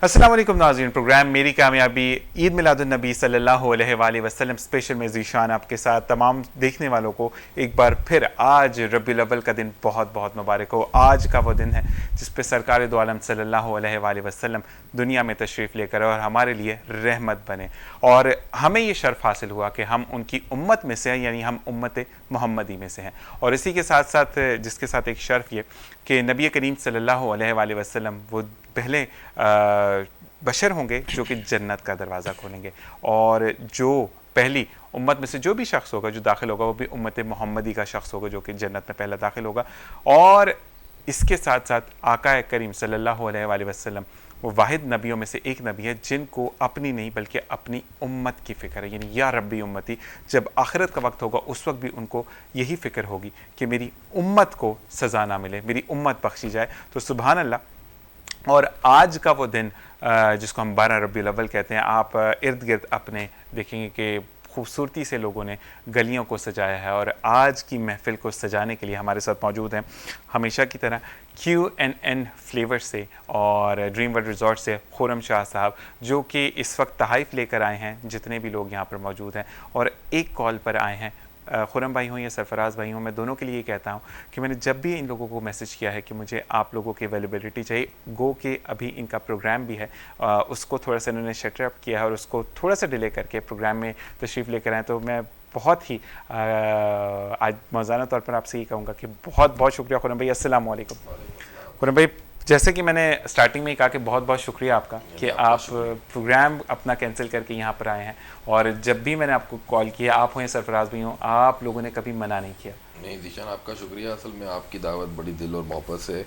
السلام علیکم ناظرین، پروگرام میری کامیابی عید میلاد النبی صلی اللہ علیہ وآلہ وسلم اسپیشل میں ذیشان آپ کے ساتھ تمام دیکھنے والوں کو ایک بار پھر آج ربیع الاول کا دن بہت بہت مبارک ہو۔ آج کا وہ دن ہے جس پہ سرکار دو عالم صلی اللہ علیہ وآلہ وسلم دنیا میں تشریف لے کر اور ہمارے لیے رحمت بنے، اور ہمیں یہ شرف حاصل ہوا کہ ہم ان کی امت میں سے ہیں، یعنی ہم امت محمدی میں سے ہیں۔ اور اسی کے ساتھ ساتھ جس کے ساتھ ایک شرف یہ کہ نبی کریم صلی اللہ علیہ وآلہ وسلم وہ پہلے بشر ہوں گے جو کہ جنت کا دروازہ کھولیں گے، اور جو پہلی امت میں سے جو بھی شخص ہوگا جو داخل ہوگا وہ بھی امت محمدی کا شخص ہوگا جو کہ جنت میں پہلا داخل ہوگا۔ اور اس کے ساتھ ساتھ آقا کریم صلی اللہ علیہ وآلہ وسلم وہ واحد نبیوں میں سے ایک نبی ہے جن کو اپنی نہیں بلکہ اپنی امت کی فکر ہے، یعنی یا ربی امتی۔ جب آخرت کا وقت ہوگا اس وقت بھی ان کو یہی فکر ہوگی کہ میری امت کو سزا نہ ملے، میری امت بخشی جائے۔ تو سبحان اللہ۔ اور آج کا وہ دن جس کو ہم 12 ربیع الاول کہتے ہیں، آپ ارد گرد اپنے دیکھیں گے کہ خوبصورتی سے لوگوں نے گلیوں کو سجایا ہے، اور آج کی محفل کو سجانے کے لیے ہمارے ساتھ موجود ہیں ہمیشہ کی طرح QNN فلیور سے اور ڈریم ورلڈ ریزورٹ سے خرم شاہ صاحب، جو کہ اس وقت تحائف لے کر آئے ہیں جتنے بھی لوگ یہاں پر موجود ہیں، اور ایک کال پر آئے ہیں۔ خرم بھائی ہوں یا سرفراز بھائی ہوں، میں دونوں کے لیے یہ کہتا ہوں کہ میں نے جب بھی ان لوگوں کو میسج کیا ہے کہ مجھے آپ لوگوں کی اویلیبلٹی چاہیے، گو کہ ابھی ان کا پروگرام بھی ہے، اس کو تھوڑا سا انہوں نے شٹر اپ کیا ہے اور اس کو تھوڑا سا ڈیلے کر کے پروگرام میں تشریف لے کر آئیں، تو میں بہت ہی آج موزانہ طور پر آپ سے یہ کہوں گا کہ بہت بہت شکریہ خرم بھائی۔ السلام علیکم خرم بھائی، جیسے کہ میں نے سٹارٹنگ میں ہی کہا کہ بہت بہت شکریہ آپ کا کہ آپ پروگرام اپنا کینسل کر کے یہاں پر آئے ہیں، اور جب بھی میں نے آپ کو کال کیا، آپ ہوں یا سرفراز بھی ہوں، آپ لوگوں نے کبھی منع نہیں کیا۔ نہیں ذیشان، آپ کا شکریہ، اصل میں آپ کی دعوت بڑی دل اور محبت سے،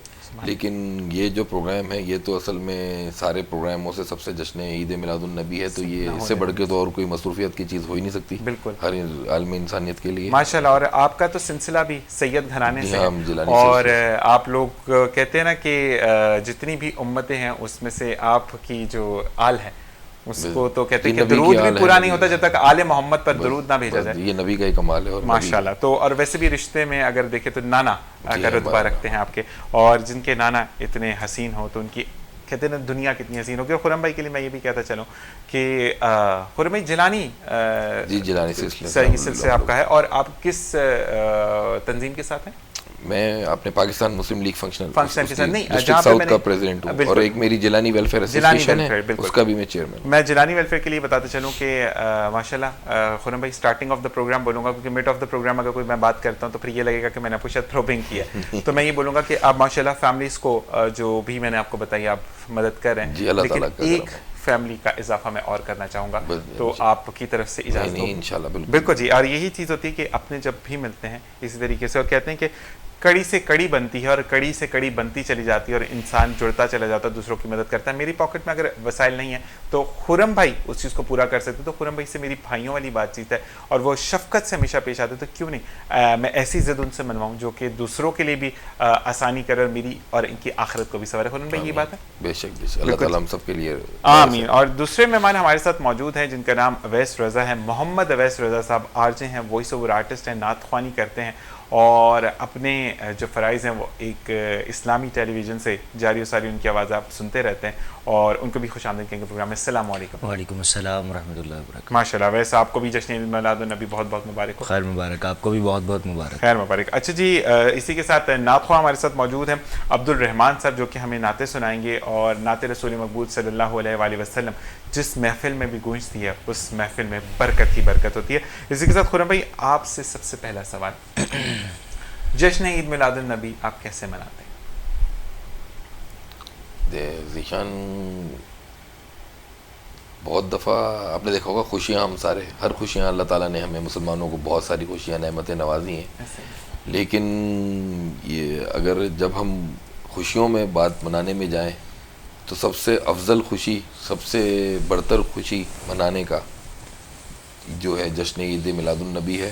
لیکن یہ جو پروگرام ہے یہ تو اصل میں سارے پروگراموں سے سب سے جشن عید میلاد النبی ہے، تو یہ اس سے بڑھ کے تو اور کوئی مصروفیت کی چیز ہو ہی نہیں سکتی بالکل ہر عالم انسانیت کے لیے ماشاء اللہ۔ اور آپ کا تو سلسلہ بھی سید گھرانے سے ہے، جیلانی اور آپ لوگ کہتے ہیں نا کہ جتنی بھی امتیں ہیں اس میں سے آپ کی جو آل ہے اس کو تو کہتے ہیں کہ درود بھی پورا نہیں ہوتا جب تک آل محمد پر درود نہ بھیجا جائے۔ یہ نبی کا ہی کمال ہے، اور ماشاءاللہ۔ تو اور ویسے بھی رشتے میں اگر دیکھیں تو نانا کا رتبہ رکھتے ہیں آپ کے، اور جن کے نانا اتنے حسین ہو تو ان کی کہتے ہیں نا دنیا کتنی حسین ہوگی۔ اور خرم بھائی کے لیے میں یہ بھی کہتا چلوں کہ خرم بھائی جیلانی جیلانی سلسلے آپ کا ہے، اور آپ کس تنظیم کے ساتھ ہیں؟ میں اپنے پاکستان مسلم لیگ فنکشنل کے ساتھ نہیں، ڈسٹرکٹ ساؤتھ کا پریزیڈنٹ ہوں، اور ایک میری جیلانی ویلفیئر ایسوسیشن ہے اس کا بھی میں چیئرمین ہوں۔ میں جیلانی ویلفیئر کے لیے بتاتے چلوں کہ ماشاءاللہ خرم بھائی اسٹارٹنگ آف دا پروگرام بولوں گا، کیونکہ مڈ آف دا پروگرام اگر کوئی میں بات کرتا ہوں تو پھر یہ لگے گا کہ میں نے پشت پروبنگ کیا ہے، تو میں یہ بولوں گا کہ آپ ماشاءاللہ فیملیز کو جو بھی میں نے آپ کو بتائی آپ مدد کر رہے ہیں، جی اللہ تعالیٰ کا ایک فیملی کا اضافہ میں اور کرنا چاہوں گا، تو آپ کی طرف سے اجازت ہو؟ انشاءاللہ بالکل جی۔ اور یہی چیز ہوتی ہے کہ اپنے جب بھی ملتے ہیں اسی طریقے سے، اور کہتے ہیں کہ کڑی سے کڑی بنتی ہے اور کڑی سے کڑی بنتی چلی جاتی ہے، اور انسان جڑتا چلا جاتا ہے، دوسروں کی مدد کرتا ہے۔ میری پاکٹ میں اگر وسائل نہیں ہیں تو خرم بھائی اس چیز کو پورا کر سکتے، تو خرم بھائی سے میری بھائیوں والی بات چیت ہے، اور وہ شفقت سے ہمیشہ پیش آتے، تو کیوں نہیں میں ایسی ضد ان سے منواؤں جو کہ دوسروں کے لیے بھی آسانی کرے اور میری اور ان کی آخرت کو بھی سنوارے۔ خرم بھائی یہ بات ہے؟ بے شک اللہ تعالیٰ ہم سب کے لیے آمین۔ اور دوسرے مہمان ہمارے ساتھ موجود ہیں جن کا نام اویس رضا ہے، محمد اویس رضا صاحب RJ ہیں، وائس اوور آرٹسٹ ہیں، نعت خوانی کرتے ہیں، اور اپنے جو فرائض ہیں وہ ایک اسلامی ٹیلی ویژن سے جاری و ساری ان کی آواز آپ سنتے رہتے ہیں، اور ان کو بھی خوش آمدید کہیں گے پروگرام میں۔ السلام علیکم۔ وعلیکم السلام ورحمۃ اللہ وبرکاتہ۔ ماشاءاللہ، ویسے آپ کو بھی جشن عید میلاد النبی بہت بہت مبارک ہو۔ خیر مبارک، آپ کو بھی بہت بہت مبارک۔ خیر مبارک۔ اچھا جی، اسی کے ساتھ نعت خواہ ہمارے ساتھ موجود ہیں عبد الرحمان صاحب، جو کہ ہمیں نعتیں سنائیں گے، اور نعت رسول مقبول صلی اللہ علیہ وآلہ وسلم جس محفل میں بھی گونجتی ہے اس محفل میں برکت ہی برکت ہوتی ہے۔ اسی کے ساتھ خرم بھائی آپ سے سب سے پہلا سوال، جشن عید میلاد النبی آپ کیسے مناتے ہیں؟ ذیشان، بہت دفعہ آپ نے دیکھا ہوگا خوشیاں ہم سارے، ہر خوشیاں اللہ تعالیٰ نے ہمیں مسلمانوں کو بہت ساری خوشیاں نعمتیں نوازی ہیں، لیکن یہ اگر جب ہم خوشیوں میں بات منانے میں جائیں تو سب سے افضل خوشی، سب سے برتر خوشی منانے کا جو ہے جشن عید میلاد النبی ہے،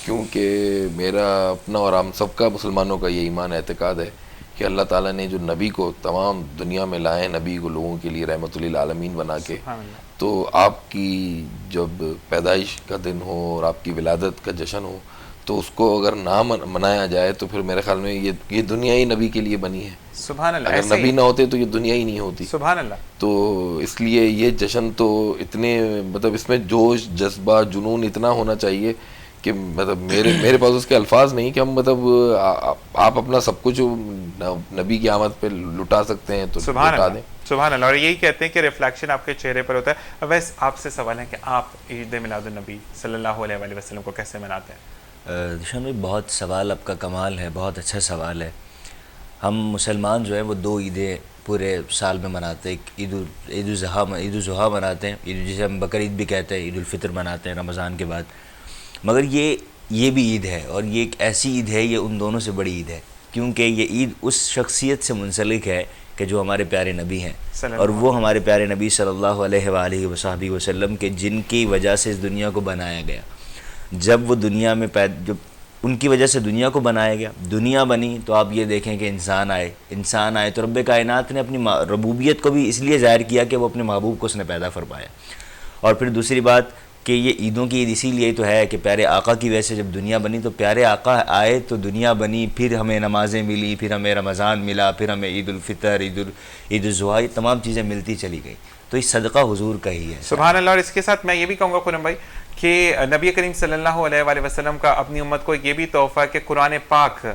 کیونکہ میرا اپنا اور ہم سب کا مسلمانوں کا یہ ایمان اعتقاد ہے کہ اللہ تعالیٰ نے جو نبی کو تمام دنیا میں لائے، نبی کو لوگوں کے لیے رحمت للعالمین بنا کے، تو آپ کی جب پیدائش کا دن ہو اور آپ کی ولادت کا جشن ہو تو اس کو اگر نہ منایا جائے تو پھر میرے خیال میں یہ دنیا ہی نبی کے لیے بنی ہے. سبحان اللہ. اگر نبی نہ ہوتے تو یہ دنیا ہی نہیں ہوتی. سبحان اللہ. تو اس لیے یہ جشن تو اتنے مطلب اس میں جوش جذبہ جنون اتنا ہونا چاہیے کہ مطلب میرے پاس اس کے الفاظ نہیں کہ ہم مطلب آپ اپنا سب کچھ نبی کی آمد پہ لٹا سکتے ہیں تو لٹا دیں. سبحان اللہ. اور یہی کہتے ہیں کہ ریفلیکشن آپ کے چہرے پر ہوتا ہے. ویسے آپ سے سوال ہے کہ آپ عید میلاد النبی صلی اللہ علیہ وآلہ وسلم کو کیسے مناتے ہیں؟ ذیشان بھائی بہت سوال آپ کا کمال ہے, بہت اچھا سوال ہے. ہم مسلمان جو ہیں وہ 2 عیدیں پورے سال میں مناتے ہیں. عید الاضحیٰ مناتے ہیں, جسے ہم بقر عید بھی کہتے ہیں, عید الفطر مناتے ہیں رمضان کے بعد. مگر یہ بھی عید ہے, اور یہ ایک ایسی عید ہے, یہ ان دونوں سے بڑی عید ہے, کیونکہ یہ عید اس شخصیت سے منسلک ہے کہ جو ہمارے پیارے نبی ہیں, اور وہ ہمارے پیارے نبی صلی اللہ علیہ وآلہ وصحبہ وسلم کے جن کی وجہ سے اس دنیا کو بنایا گیا. جب وہ دنیا میں جب ان کی وجہ سے دنیا کو بنایا گیا, دنیا بنی, تو آپ یہ دیکھیں کہ انسان آئے تو رب کائنات نے اپنی ربوبیت کو بھی اس لیے ظاہر کیا کہ وہ اپنے محبوب کو اس نے پیدا فرمایا. اور پھر دوسری بات کہ یہ عیدوں کی عید اسی لیے تو ہے کہ پیارے آقا کی وجہ سے جب دنیا بنی تو پیارے آقا آئے تو دنیا بنی, پھر ہمیں نمازیں ملی, پھر ہمیں رمضان ملا, پھر ہمیں عید الفطر, عید الاضحیٰ, یہ تمام چیزیں ملتی چلی گئی. تو یہ صدقہ حضور کا ہی ہے. سبحان اللہ. اور اس کے ساتھ میں یہ بھی کہوں گا خرم بھائی کہ نبی کریم صلی اللہ علیہ وآلہ وسلم کا اپنی امت کو یہ بھی تحفہ ہے کہ قرآن پاک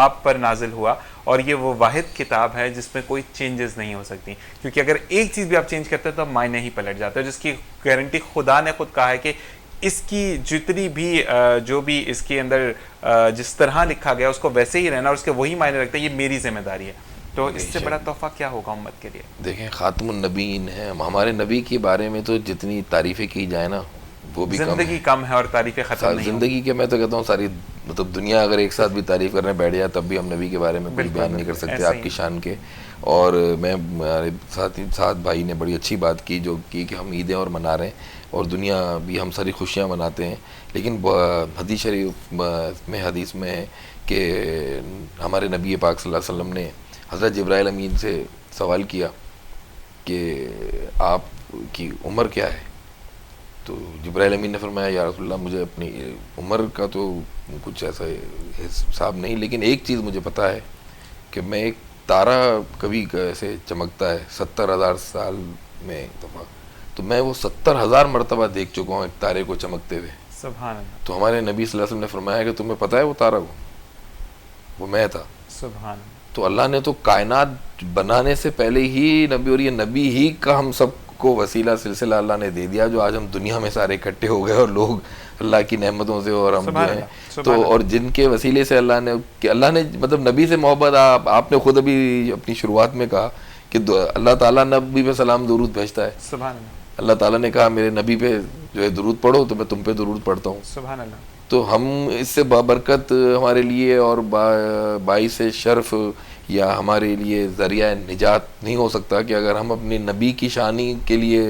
آپ پر نازل ہوا, اور یہ وہ واحد کتاب ہے جس میں کوئی چینجز نہیں ہو سکتی, کیونکہ اگر ایک چیز بھی آپ چینج کرتے ہیں تو معنی ہی پلٹ جاتے ہیں, جس کی گارنٹی خدا نے خود کہا ہے کہ اس کی جتنی بھی جو بھی اس کے اندر جس طرح لکھا گیا اس کو ویسے ہی رہنا, اور اس کے وہی معنی رکھتا ہے, یہ میری ذمہ داری ہے. تو اس سے بڑا تحفہ کیا ہوگا امت کے لیے؟ دیکھیں خاتم النبیین ہے, ہمارے نبی کے بارے میں تو جتنی تعریفیں کی جائے نا وہ بھی زندگی کم ہے اور تعریفیں ختم نہیں. زندگی کے میں تو کہتا ہوں ساری مطلب دنیا اگر ایک ساتھ بھی تعریف کرنے بیٹھ جائے تب بھی ہم نبی کے بارے میں کچھ بیان نہیں کر سکتے آپ کی شان کے. اور میں ہمارے ساتھ بھائی نے بڑی اچھی بات کی جو کی کہ ہم عیدیں اور منا رہے ہیں اور دنیا بھی ہم ساری خوشیاں مناتے ہیں, لیکن حدیث شریف میں حدیث میں ہے کہ ہمارے نبی پاک صلی اللہ علیہ وسلم نے حضرت جبرائیل امین سے سوال کیا کہ آپ کی عمر کیا ہے؟ تو جبرائیل امین نے فرمایا یا رسول اللہ مجھے اپنی عمر کا تو کچھ ایسا حساب نہیں, لیکن ایک چیز مجھے پتہ ہے کہ میں ایک تارا کبھی ایسے چمکتا ہے 70,000 سال میں دفعہ, تو میں وہ 70,000 مرتبہ دیکھ چکا ہوں ایک تارے کو چمکتے ہوئے. سبحان اللہ. تو ہمارے نبی صلی اللہ علیہ وسلم نے فرمایا کہ تمہیں پتہ ہے وہ تارا وہ میں تھا. سبحان اللہ. تو اللہ نے تو کائنات بنانے سے پہلے ہی نبی, اور یہ نبی ہی کا ہم سب کو وسیلہ سلسلہ اللہ نے دے دیا, جو آج ہم دنیا میں سارے اکٹھے ہو گئے اور لوگ اللہ کی نعمتوں سے اور ہم جو ہیں تو, اور جن کے وسیلے سے اللہ نے مطلب نبی سے محبت. آپ نے خود ابھی اپنی شروعات میں کہا کہ اللہ تعالیٰ نبی پہ سلام درود بھیجتا ہے. سبحان اللہ. اللہ تعالیٰ نے کہا میرے نبی پہ جو ہے درود پڑھو تو میں تم پہ درود پڑھتا ہوں. سبحان اللہ. تو ہم اس سے بابرکت ہمارے لیے اور باعث شرف یا ہمارے لیے ذریعہ نجات نہیں ہو سکتا کہ اگر ہم اپنے نبی کی شانی کے لیے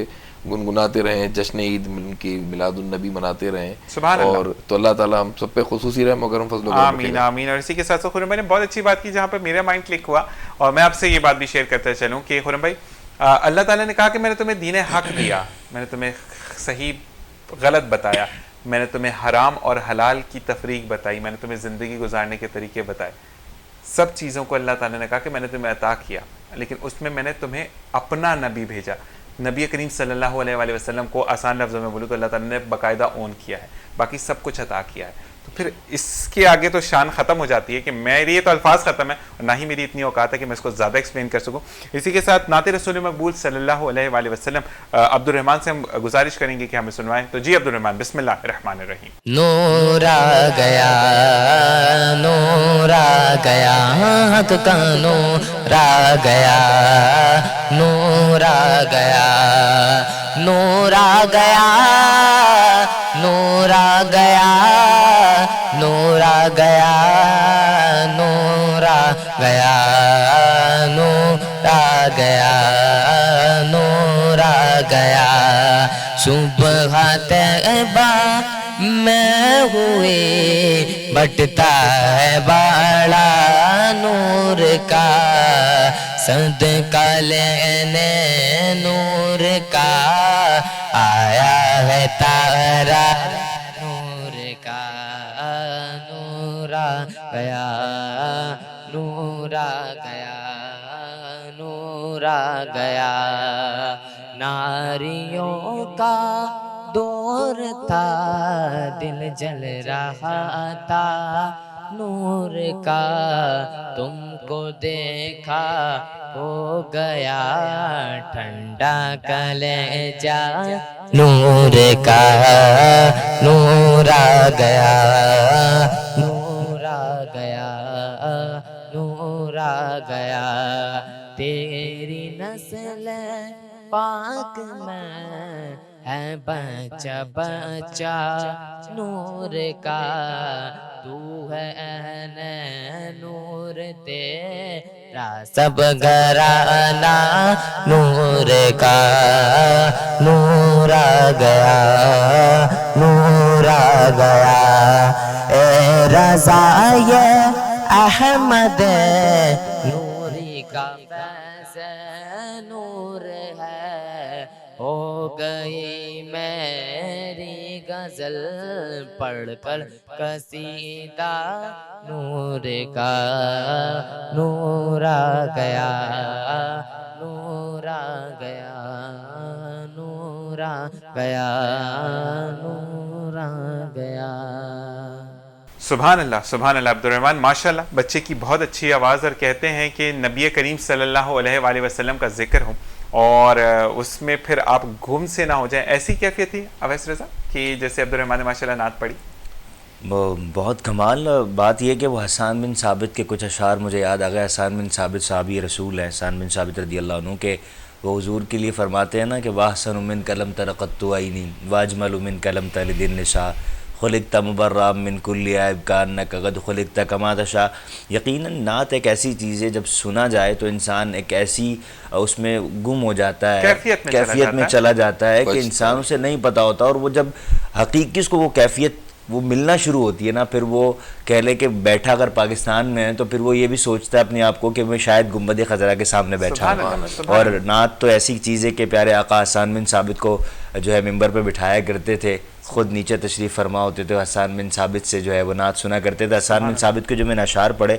گنگناتے رہیں, جشن عید کی میلاد النبی مناتے رہیں. اور تو اللہ تعالیٰ ہم سب پہ خصوصی رحم و کرم فضل و کرم. آمین آمین. اور اسی کے ساتھ ساتھ خرم بھائی نے بہت اچھی بات کی جہاں پہ میرا مائنڈ کلک ہوا, اور میں آپ سے یہ بات بھی شیئر کرتے چلوں کہ خرم بھائی اللہ تعالیٰ نے کہا کہ میں نے تمہیں دین حق دیا, میں نے تمہیں صحیح غلط بتایا, میں نے تمہیں حرام اور حلال کی تفریق بتائی, میں نے تمہیں زندگی گزارنے کے طریقے بتائے. سب چیزوں کو اللہ تعالیٰ نے کہا کہ میں نے تمہیں عطا کیا, لیکن اس میں نے تمہیں اپنا نبی بھیجا. نبی کریم صلی اللہ علیہ وآلہ وسلم کو آسان لفظوں میں بولوں تو اللہ تعالیٰ نے باقاعدہ اون کیا ہے, باقی سب کچھ عطا کیا ہے. تو پھر اس کے آگے تو شان ختم ہو جاتی ہے کہ میری یہ تو الفاظ ختم ہے, اور نہ ہی میری اتنی اوقات ہے کہ میں اس کو زیادہ ایکسپلین کر سکوں. اسی کے ساتھ نعت رسول مقبول صلی اللہ علیہ وآلہ وسلم عبد الرحمن سے ہم گزارش کریں گے کہ ہمیں سنوائیں. تو جی عبد الرحمن, بسم اللہ الرحمن الرحیم. نور آ گیا, نور آ گیا, حق کا نور آ گیا, نور آ گیا, نور آ گیا, نور آ گیا, نور آ گیا, نور آ گیا, نور آ گیا, نور آ گیا. صبح طیبہ میں ہوئے بٹتا ہے باڑا نور کا, صدقہ لینے نور کا آیا ہے تارا نور کا. گیا نور آ گیا نور آ گیا ناریوں کا دور تھا دل جل رہا تھا نور کا تم کو دیکھا ہو گیا ٹھنڈا کلیجہ نور کا نور آ گیا نور آ گیا نور آ گیا تیری نسل پاک میں ہے بچہ بچہ نور کا تو ہے نور تیرا سب گھرانہ نور کا نور آ گیا نور آ گیا اے رضا یہ احمد نوری کا فیض نور ہے ہو گئی میری غزل پڑھ کر قصیدہ نور کا نور آ گیا نور آ گیا نور آ گیا نور آ گیا سبحان اللہ عبد الرحمن، ماشاءاللہ بچے کی بہت اچھی آواز، اور کہتے ہیں کہ نبی کریم صلی اللہ علیہ وآلہ وسلم کا ذکر ہو اور اس میں پھر آپ گم سے نہ ہو جائیں، ایسی کیفیت تھی اویس رضا کہ جیسے عبد الرحمن نے ماشاءاللہ نعت پڑھی؟ بہت کمال بات یہ کہ وہ حسان بن ثابت کے کچھ اشعار مجھے یاد آ گئے. حسان بن ثابت صحابی رسول ہے، حسان بن ثابت رضی اللہ عنہ کے، وہ حضور کے لیے فرماتے ہیں نا کہ واحسن من کلم ترقت عینی واجمل من کلم تلد النساء خلقت مبرأ من کل عیب کانک قد خلقت کما تشاء. یقیناً نعت ایک ایسی چیز ہے جب سنا جائے تو انسان ایک ایسی اس میں گم ہو جاتا ہے، کیفیت میں چلا جاتا ہے کہ انسان اسے نہیں پتہ ہوتا، اور وہ جب حقیقی اس کو وہ کیفیت وہ ملنا شروع ہوتی ہے نا، پھر وہ کہہ لے کہ بیٹھا اگر پاکستان میں ہے تو پھر وہ یہ بھی سوچتا ہے اپنے آپ کو کہ میں شاید گنبد خضرا کے سامنے بیٹھا ہوں. اور نعت تو ایسی چیز ہے کہ پیارے آقا حسان بن ثابت کو جو ہے ممبر پہ بٹھایا کرتے تھے، خود نیچے تشریف فرما ہوتے تھے، حسان بن ثابت سے جو ہے وہ نعت سنا کرتے تھے. حسان بن ثابت کے جو میں نے اشعار پڑھے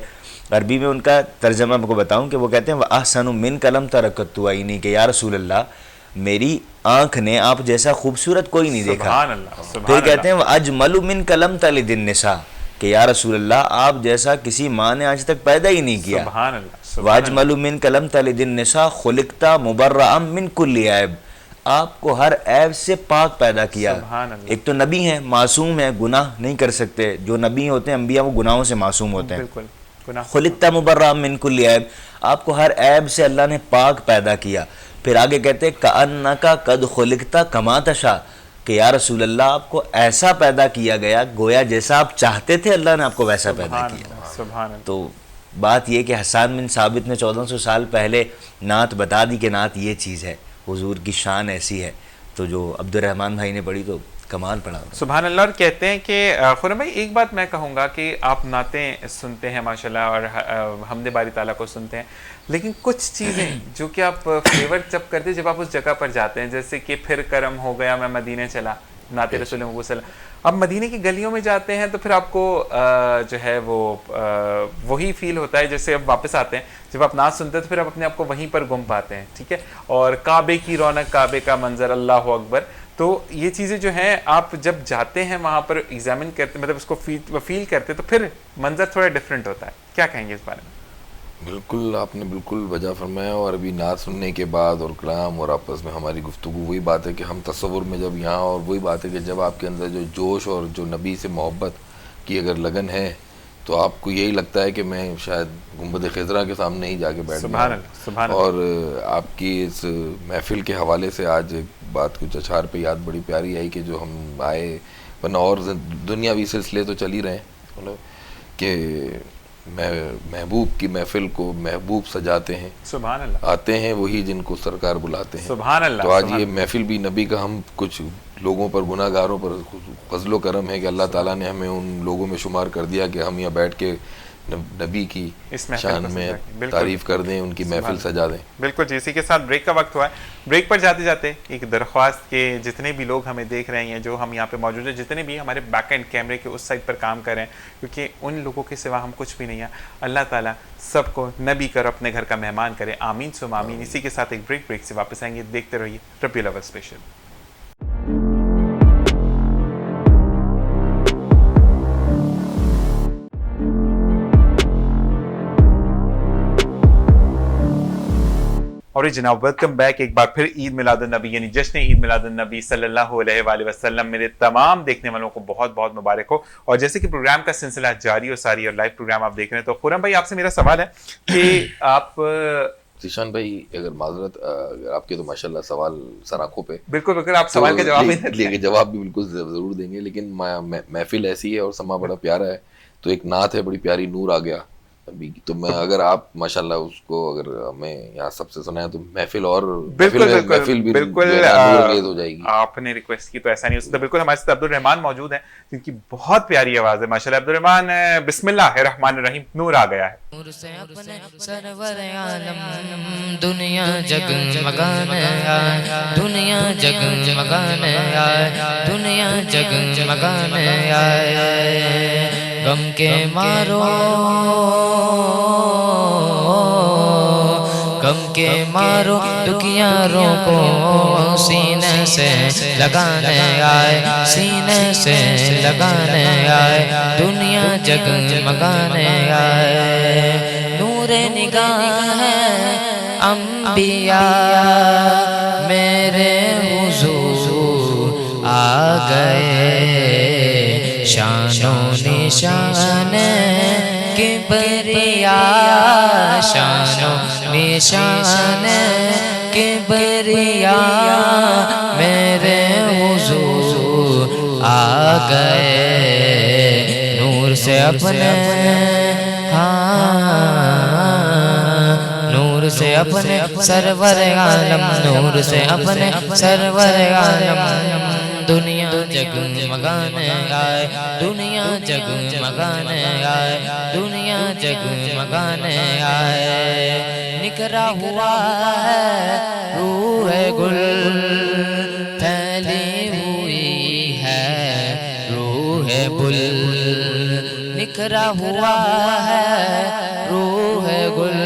عربی میں ان کا ترجمہ میں کو بتاؤں کہ وہ کہتے ہیں وَأَحْسَنُ مِنْ قَلَمْ تَرَكَّتُ عَيْنِي کہ یا رسول اللہ میری آنکھ نے آپ جیسا خوبصورت کوئی نہیں دیکھا. پھر کہتے ہیں وَأَجْمَلُ مِنْ قَلَمْ تَلِدِ النِّسَاء کہ یا رسول اللہ آپ جیسا کسی ماں نے آج تک پیدا ہی نہیں کیا. وَأَجْمَلُ مِنْ قَلَمْ تَلِدِ النِّسَاء خُلِقْتَ مُبَرَّأً مِنْ كُلِّ عیب آپ کو ہر عیب سے پاک پیدا کیا. ایک تو نبی ہیں، معصوم ہیں، گناہ نہیں کر سکتے، جو نبی ہوتے ہیں انبیاء وہ گناہوں سے معصوم ہوتے ہیں. خلقت مبرأ من کل عیب آپ کو ہر عیب سے اللہ نے پاک پیدا کیا. پھر آگے کہتے ہیں کأنک قد خلقت کما تشاء کہ یا رسول اللہ آپ کو ایسا پیدا کیا گیا گویا جیسا آپ چاہتے تھے اللہ نے آپ کو ویسا پیدا کیا. تو بات یہ کہ حسان بن ثابت نے 1400 سال پہلے نعت بتا دی کہ نعت یہ چیز ہے، حضور کی شان ایسی ہے. تو جو عبد الرحمن بھائی نے پڑھی تو کمال پڑھا. سبحان اللہ. اور کہتے ہیں کہ خرم بھائی ایک بات میں کہوں گا کہ آپ نعتیں سنتے ہیں ماشاءاللہ اور حمد باری تعالیٰ کو سنتے ہیں، لیکن کچھ چیزیں جو کہ آپ فیور جب کرتے ہیں جب آپ اس جگہ پر جاتے ہیں، جیسے کہ پھر کرم ہو گیا میں مدینے چلا، نعت رسول اللہ صلی اللہ علیہ وسلم، اب مدینے کی گلیوں میں جاتے ہیں تو پھر آپ کو جو ہے وہ وہی فیل ہوتا ہے جیسے اب واپس آتے ہیں. جب آپ نعت سنتے ہیں تو پھر آپ اپنے آپ کو وہیں پر گم پاتے ہیں، ٹھیک ہے. اور کعبے کی رونق، کعبے کا منظر، اللہ اکبر. تو یہ چیزیں جو ہیں آپ جب جاتے ہیں وہاں پر ایگزامن کرتے، مطلب اس کو فیل کرتے تو پھر منظر تھوڑا ڈیفرنٹ ہوتا ہے. کیا کہیں گے اس بارے میں؟ بالکل آپ نے بالکل وجہ فرمایا. اور ابھی نعت سننے کے بعد اور کلام اور آپس میں ہماری گفتگو وہی بات ہے کہ ہم تصور میں جب یہاں، اور وہی بات ہے کہ جب آپ کے اندر جو جوش اور جو نبی سے محبت کی اگر لگن ہے تو آپ کو یہی لگتا ہے کہ میں شاید گنبد خضرا کے سامنے ہی جا کے بیٹھ گیا. اور آپ کی اس محفل کے حوالے سے آج ایک بات کچھ اشعار پہ یاد بڑی پیاری آئی کہ جو ہم آئے، ورنہ اور دنیاوی سلسلے تو چل ہی رہے ہیں کہ محبوب کی محفل کو محبوب سجاتے ہیں، سبحان اللہ، آتے ہیں وہی جن کو سرکار بلاتے ہیں. سبحان اللہ. تو آج یہ محفل بھی نبی کا ہم کچھ لوگوں پر، گناہ گاروں پر فضل و کرم ہے کہ اللہ تعالیٰ نے ہمیں ان لوگوں میں شمار کر دیا کہ ہم یہاں بیٹھ کے نبی کی اس محفل شان کو میں سجا کے، بالکل۔ تعریف کر دیں، ان کی محفل سجا دیں۔ بالکل جی، اسی کے ساتھ بریک کا وقت ہوا ہے۔ بریک پر جاتے جاتے ایک درخواست کہ جتنے بھی لوگ ہمیں دیکھ رہے ہیں، جو ہم یہاں پہ موجود ہیں، جتنے بھی ہمارے بیک اینڈ کیمرے کے اس سائڈ پر کام کر رہے ہیں، کیونکہ ان لوگوں کے سوا ہم کچھ بھی نہیں ہیں، اللہ تعالیٰ سب کو نبی کر اپنے گھر کا مہمان کرے، آمین ثم آمین۔ اسی کے ساتھ ایک بریک سے واپس آئیں گے، دیکھتے رہیے ربیع الاول اسپیشل۔ اور جناب ویلکم بیک ایک بار پھر عید میلاد النبی یعنی جشن عید میلاد النبی صلی اللہ علیہ وآلہ وسلم میرے تمام دیکھنے والوں کو بہت بہت مبارک ہو۔ اور جیسے کہ پروگرام کا سلسلہ جاری و ساری اور لائیو پروگرام آپ دیکھ رہے ہیں، تو خرم بھائی آپ سے میرا سوال ہے کہ آپ ذیشان بھائی اگر معذرت، اگر آپ کے تو ماشاءاللہ سوال سر آنکھوں پہ، بالکل بالکل آپ سوال کا جواب لیکن جواب بھی بالکل ضرور دیں گے، لیکن محفل ایسی ہے اور سما بڑا پیارا ہے، تو ایک نعت ہے بڑی پیاری، نور آ گیا ابھی، تو میں اگر آپ ماشاءاللہ اس کو اگر ہمیں یہاں سب سے سنائیں تو محفل اور محفل بھی نور انگیز ہو جائے گی۔ آپ نے ریکویسٹ کی تو ایسا نہیں ہو سکتا۔ بالکل ہمارے ساتھ عبد الرحمان موجود ہیں جن کی بہت پیاری آواز ہے ماشاءاللہ۔ عبد الرحمان بسم اللہ الرحمن الرحیم، نور آ گیا ہے۔ نور سے اپنے سرور عالم دنیا جگمگانے آئے، دنیا جگمگانے آئے، دنیا جگمگانے آئے، غم کے مارو غم کے مارو دکھیاروں کو سینے سے لگانے آئے، سینے سے لگانے آئے، دنیا جگمگانے آئے، نور نگاہ ہے انبیاء میرے حضور آ گئے، شان و نشان کبریا، شان و نشان کبریا میرے حضور آ گئے، نور سے اپنے نور سے اپنے سرور عالم، نور سے اپنے سرور عالم دنیا جگمگانے آئے، دنیا جگمگانے آئے، دنیا جگمگانے آئے، نکھرا ہوا ہے روح گل پھیلی ہوئی ہے روح بل، نکھرا ہوا ہے روح گل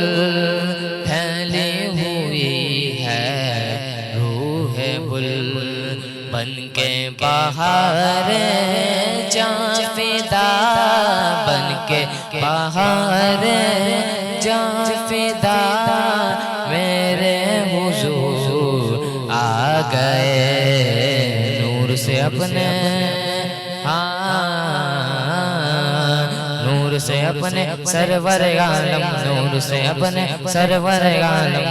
پھیلی ہوئی ہے روح بل، بن کے بہار جاں فدا، بن کے بہار جاں فدا میرے حضور آ گئے، نور سے اپنے نور سے اپنے سرور عالم، نور سے اپنے سرور عالم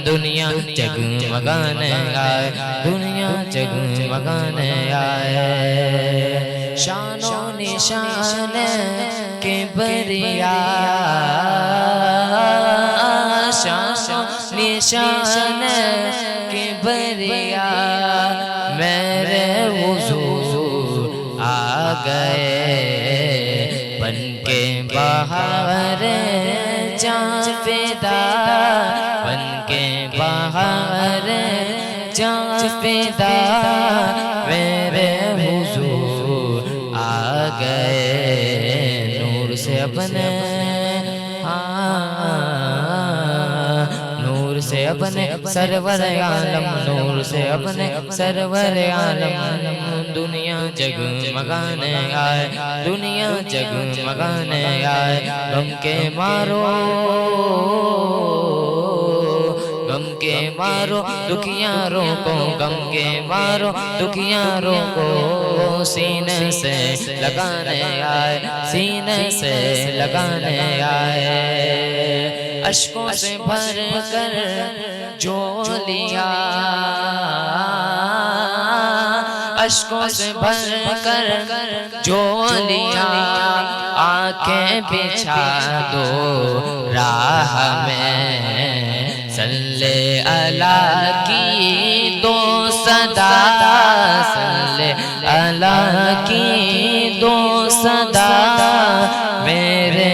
دنیا جگمگانے آئے، دنیا جگمگانے آئے، شان و نشان کبریا، شان و نشان کبریا میرے حضور آ گئے، بن کے بہار جاں فدا، بن کے بہار جاں فدا میرے حضور آ گئے، نور سے اپنے نور سے اپنے سرور عالم، نور سے اپنے سرور عالم دنیا جگمگانے آئے، دنیا جگمگانے آئے، غم کے مارو غم کے مارو دکھیاروں کو، غم کے مارو دکھیاروں کو سینے سے لگانے آئے، سینے سے لگانے آئے، اشکوں سے بھر کر جو لیا، اشکوں سے بھر کر جو لیا، آنکھیں بچھا دو راہ میں، صلی اللہ کی دو صدا، صلی اللہ کی دو صدا میرے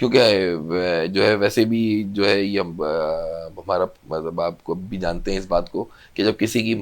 کیونکہ جو ہے ویسے بھی جو ہے یہ ہمارا مطلب آپ کو بھی جانتے ہیں اس بات کو کہ جب کسی کی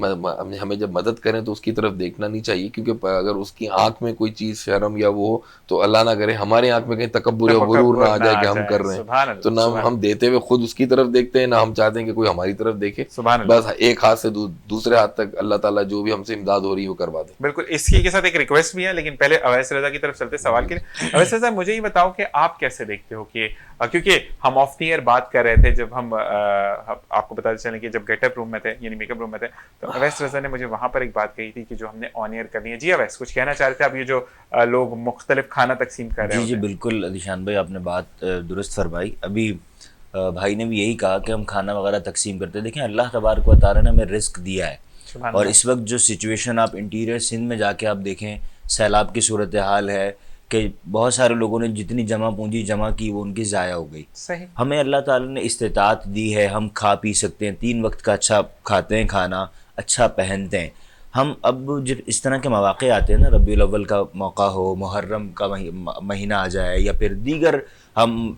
ہمیں جب مدد کریں تو اس کی طرف دیکھنا نہیں چاہیے، کیونکہ اگر اس کی آنکھ میں کوئی چیز شرم یا وہ ہو تو اللہ نہ کرے ہمارے آنکھ میں کہیں تکبر یا غرور نہ آ جائے کہ ہم کر رہے ہیں، تو نہ ہم دیتے ہوئے خود اس کی طرف دیکھتے ہیں، نہ ہم چاہتے ہیں کہ کوئی ہماری طرف دیکھے، بس ایک ہاتھ سے دوسرے ہاتھ تک اللہ تعالیٰ جو بھی ہم سے امداد ہو رہی ہے وہ کروا دے۔ بالکل، اس کے ساتھ ایک ریکویسٹ بھی ہے، لیکن پہلے اویس رضا کی طرف چلتے سوال کے لیے۔ اویس رضا مجھے یہ بتاؤ کہ آپ کیسے دیکھتے ہو کہ کیونکہ ہم آف دی ایئر بات کر رہے تھے جب ہم آپ کو بتا چلیں کہ جب گیٹ اپ روم میں تھے یعنی میک اپ روم میں تھے تو اویس رضا نے مجھے وہاں پر ایک بات کہی تھی کہ جو ہم نے آن ایئر کرنی ہے۔ جی اویس کچھ کہنا چاہ رہے تھے آپ، یہ جو لوگ مختلف کھانا تقسیم کر رہے ہیں؟ جی بالکل ذیشان بھائی، آپ نے بات درست فرمائی۔ ابھی بھائی نے بھی یہی کہا کہ ہم کھانا وغیرہ تقسیم کرتے ہیں۔ دیکھیں اللہ تبارک و تعالیٰ نے ہمیں رزق دیا ہے، اور اس وقت جو سچویشن آپ انٹیریئر سندھ میں جا کے آپ دیکھیں، سیلاب کی صورتحال ہے کہ بہت سارے لوگوں نے جتنی جمع پونجی جمع کی وہ ان کی ضائع ہو گئی۔ صحیح، ہمیں اللہ تعالیٰ نے استطاعت دی ہے، ہم کھا پی سکتے ہیں، 3 وقت کا اچھا کھاتے ہیں کھانا، اچھا پہنتے ہیں۔ ہم اب جب اس طرح کے مواقع آتے ہیں نا، ربیع الاول کا موقع ہو، محرم کا مہینہ آ جائے، یا پھر دیگر ہم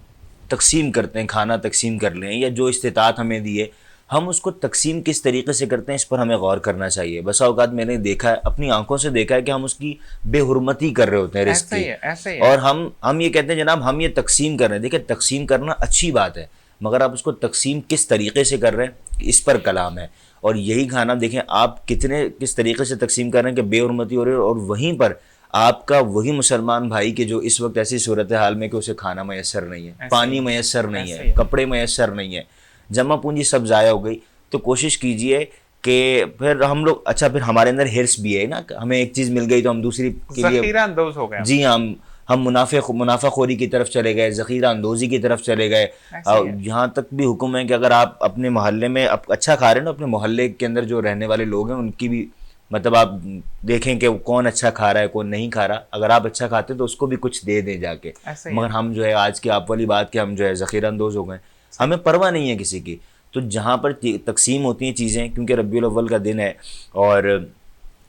تقسیم کرتے ہیں، کھانا تقسیم کر لیں، یا جو استطاعت ہمیں دیے ہم اس کو تقسیم کس طریقے سے کرتے ہیں اس پر ہمیں غور کرنا چاہیے۔ بسا اوقات میں نے دیکھا ہے، اپنی آنکھوں سے دیکھا ہے کہ ہم اس کی بے حرمتی کر رہے ہوتے ہیں رزق کی، اور ہم یہ کہتے ہیں جناب ہم یہ تقسیم کر رہے ہیں۔ دیکھیں تقسیم کرنا اچھی بات ہے، مگر آپ اس کو تقسیم کس طریقے سے کر رہے ہیں اس پر کلام ہے۔ اور یہی کھانا دیکھیں آپ کس طریقے سے تقسیم کر رہے ہیں کہ بے حرمتی ہو رہی ہے، اور وہیں پر آپ کا وہی مسلمان بھائی کہ جو اس وقت ایسی صورتحال میں کہ اسے کھانا میسر نہیں ہے، پانی میسر نہیں ہے، کپڑے میسر نہیں ہے، جمع پونجی سب ضائع ہو گئی، تو کوشش کیجئے کہ پھر ہم لوگ اچھا پھر ہمارے اندر ہرس بھی ہے نا، ہمیں ایک چیز مل گئی تو ہم دوسری کے لیے ذخیرہ اندوز ہو گئے۔ جی ہم منافع خوری کی طرف چلے گئے، ذخیرہ اندوزی کی طرف چلے گئے۔ یہاں تک بھی حکم ہے کہ اگر آپ اپنے محلے میں اچھا کھا رہے ہیں نا، اپنے محلے کے اندر جو رہنے والے لوگ ہیں ان کی بھی مطلب آپ دیکھیں کہ کون اچھا کھا رہا ہے کون نہیں کھا رہا، اگر آپ اچھا کھاتے تو اس کو بھی کچھ دے دیں جا کے۔ مگر ہم جو ہے آج کی آپ والی بات کہ ہم جو ہے ذخیرہ اندوز ہو گئے، ہمیں پرواہ نہیں ہے کسی کی۔ تو جہاں پر تقسیم ہوتی ہیں چیزیں، کیونکہ ربیع الاول کا دن ہے اور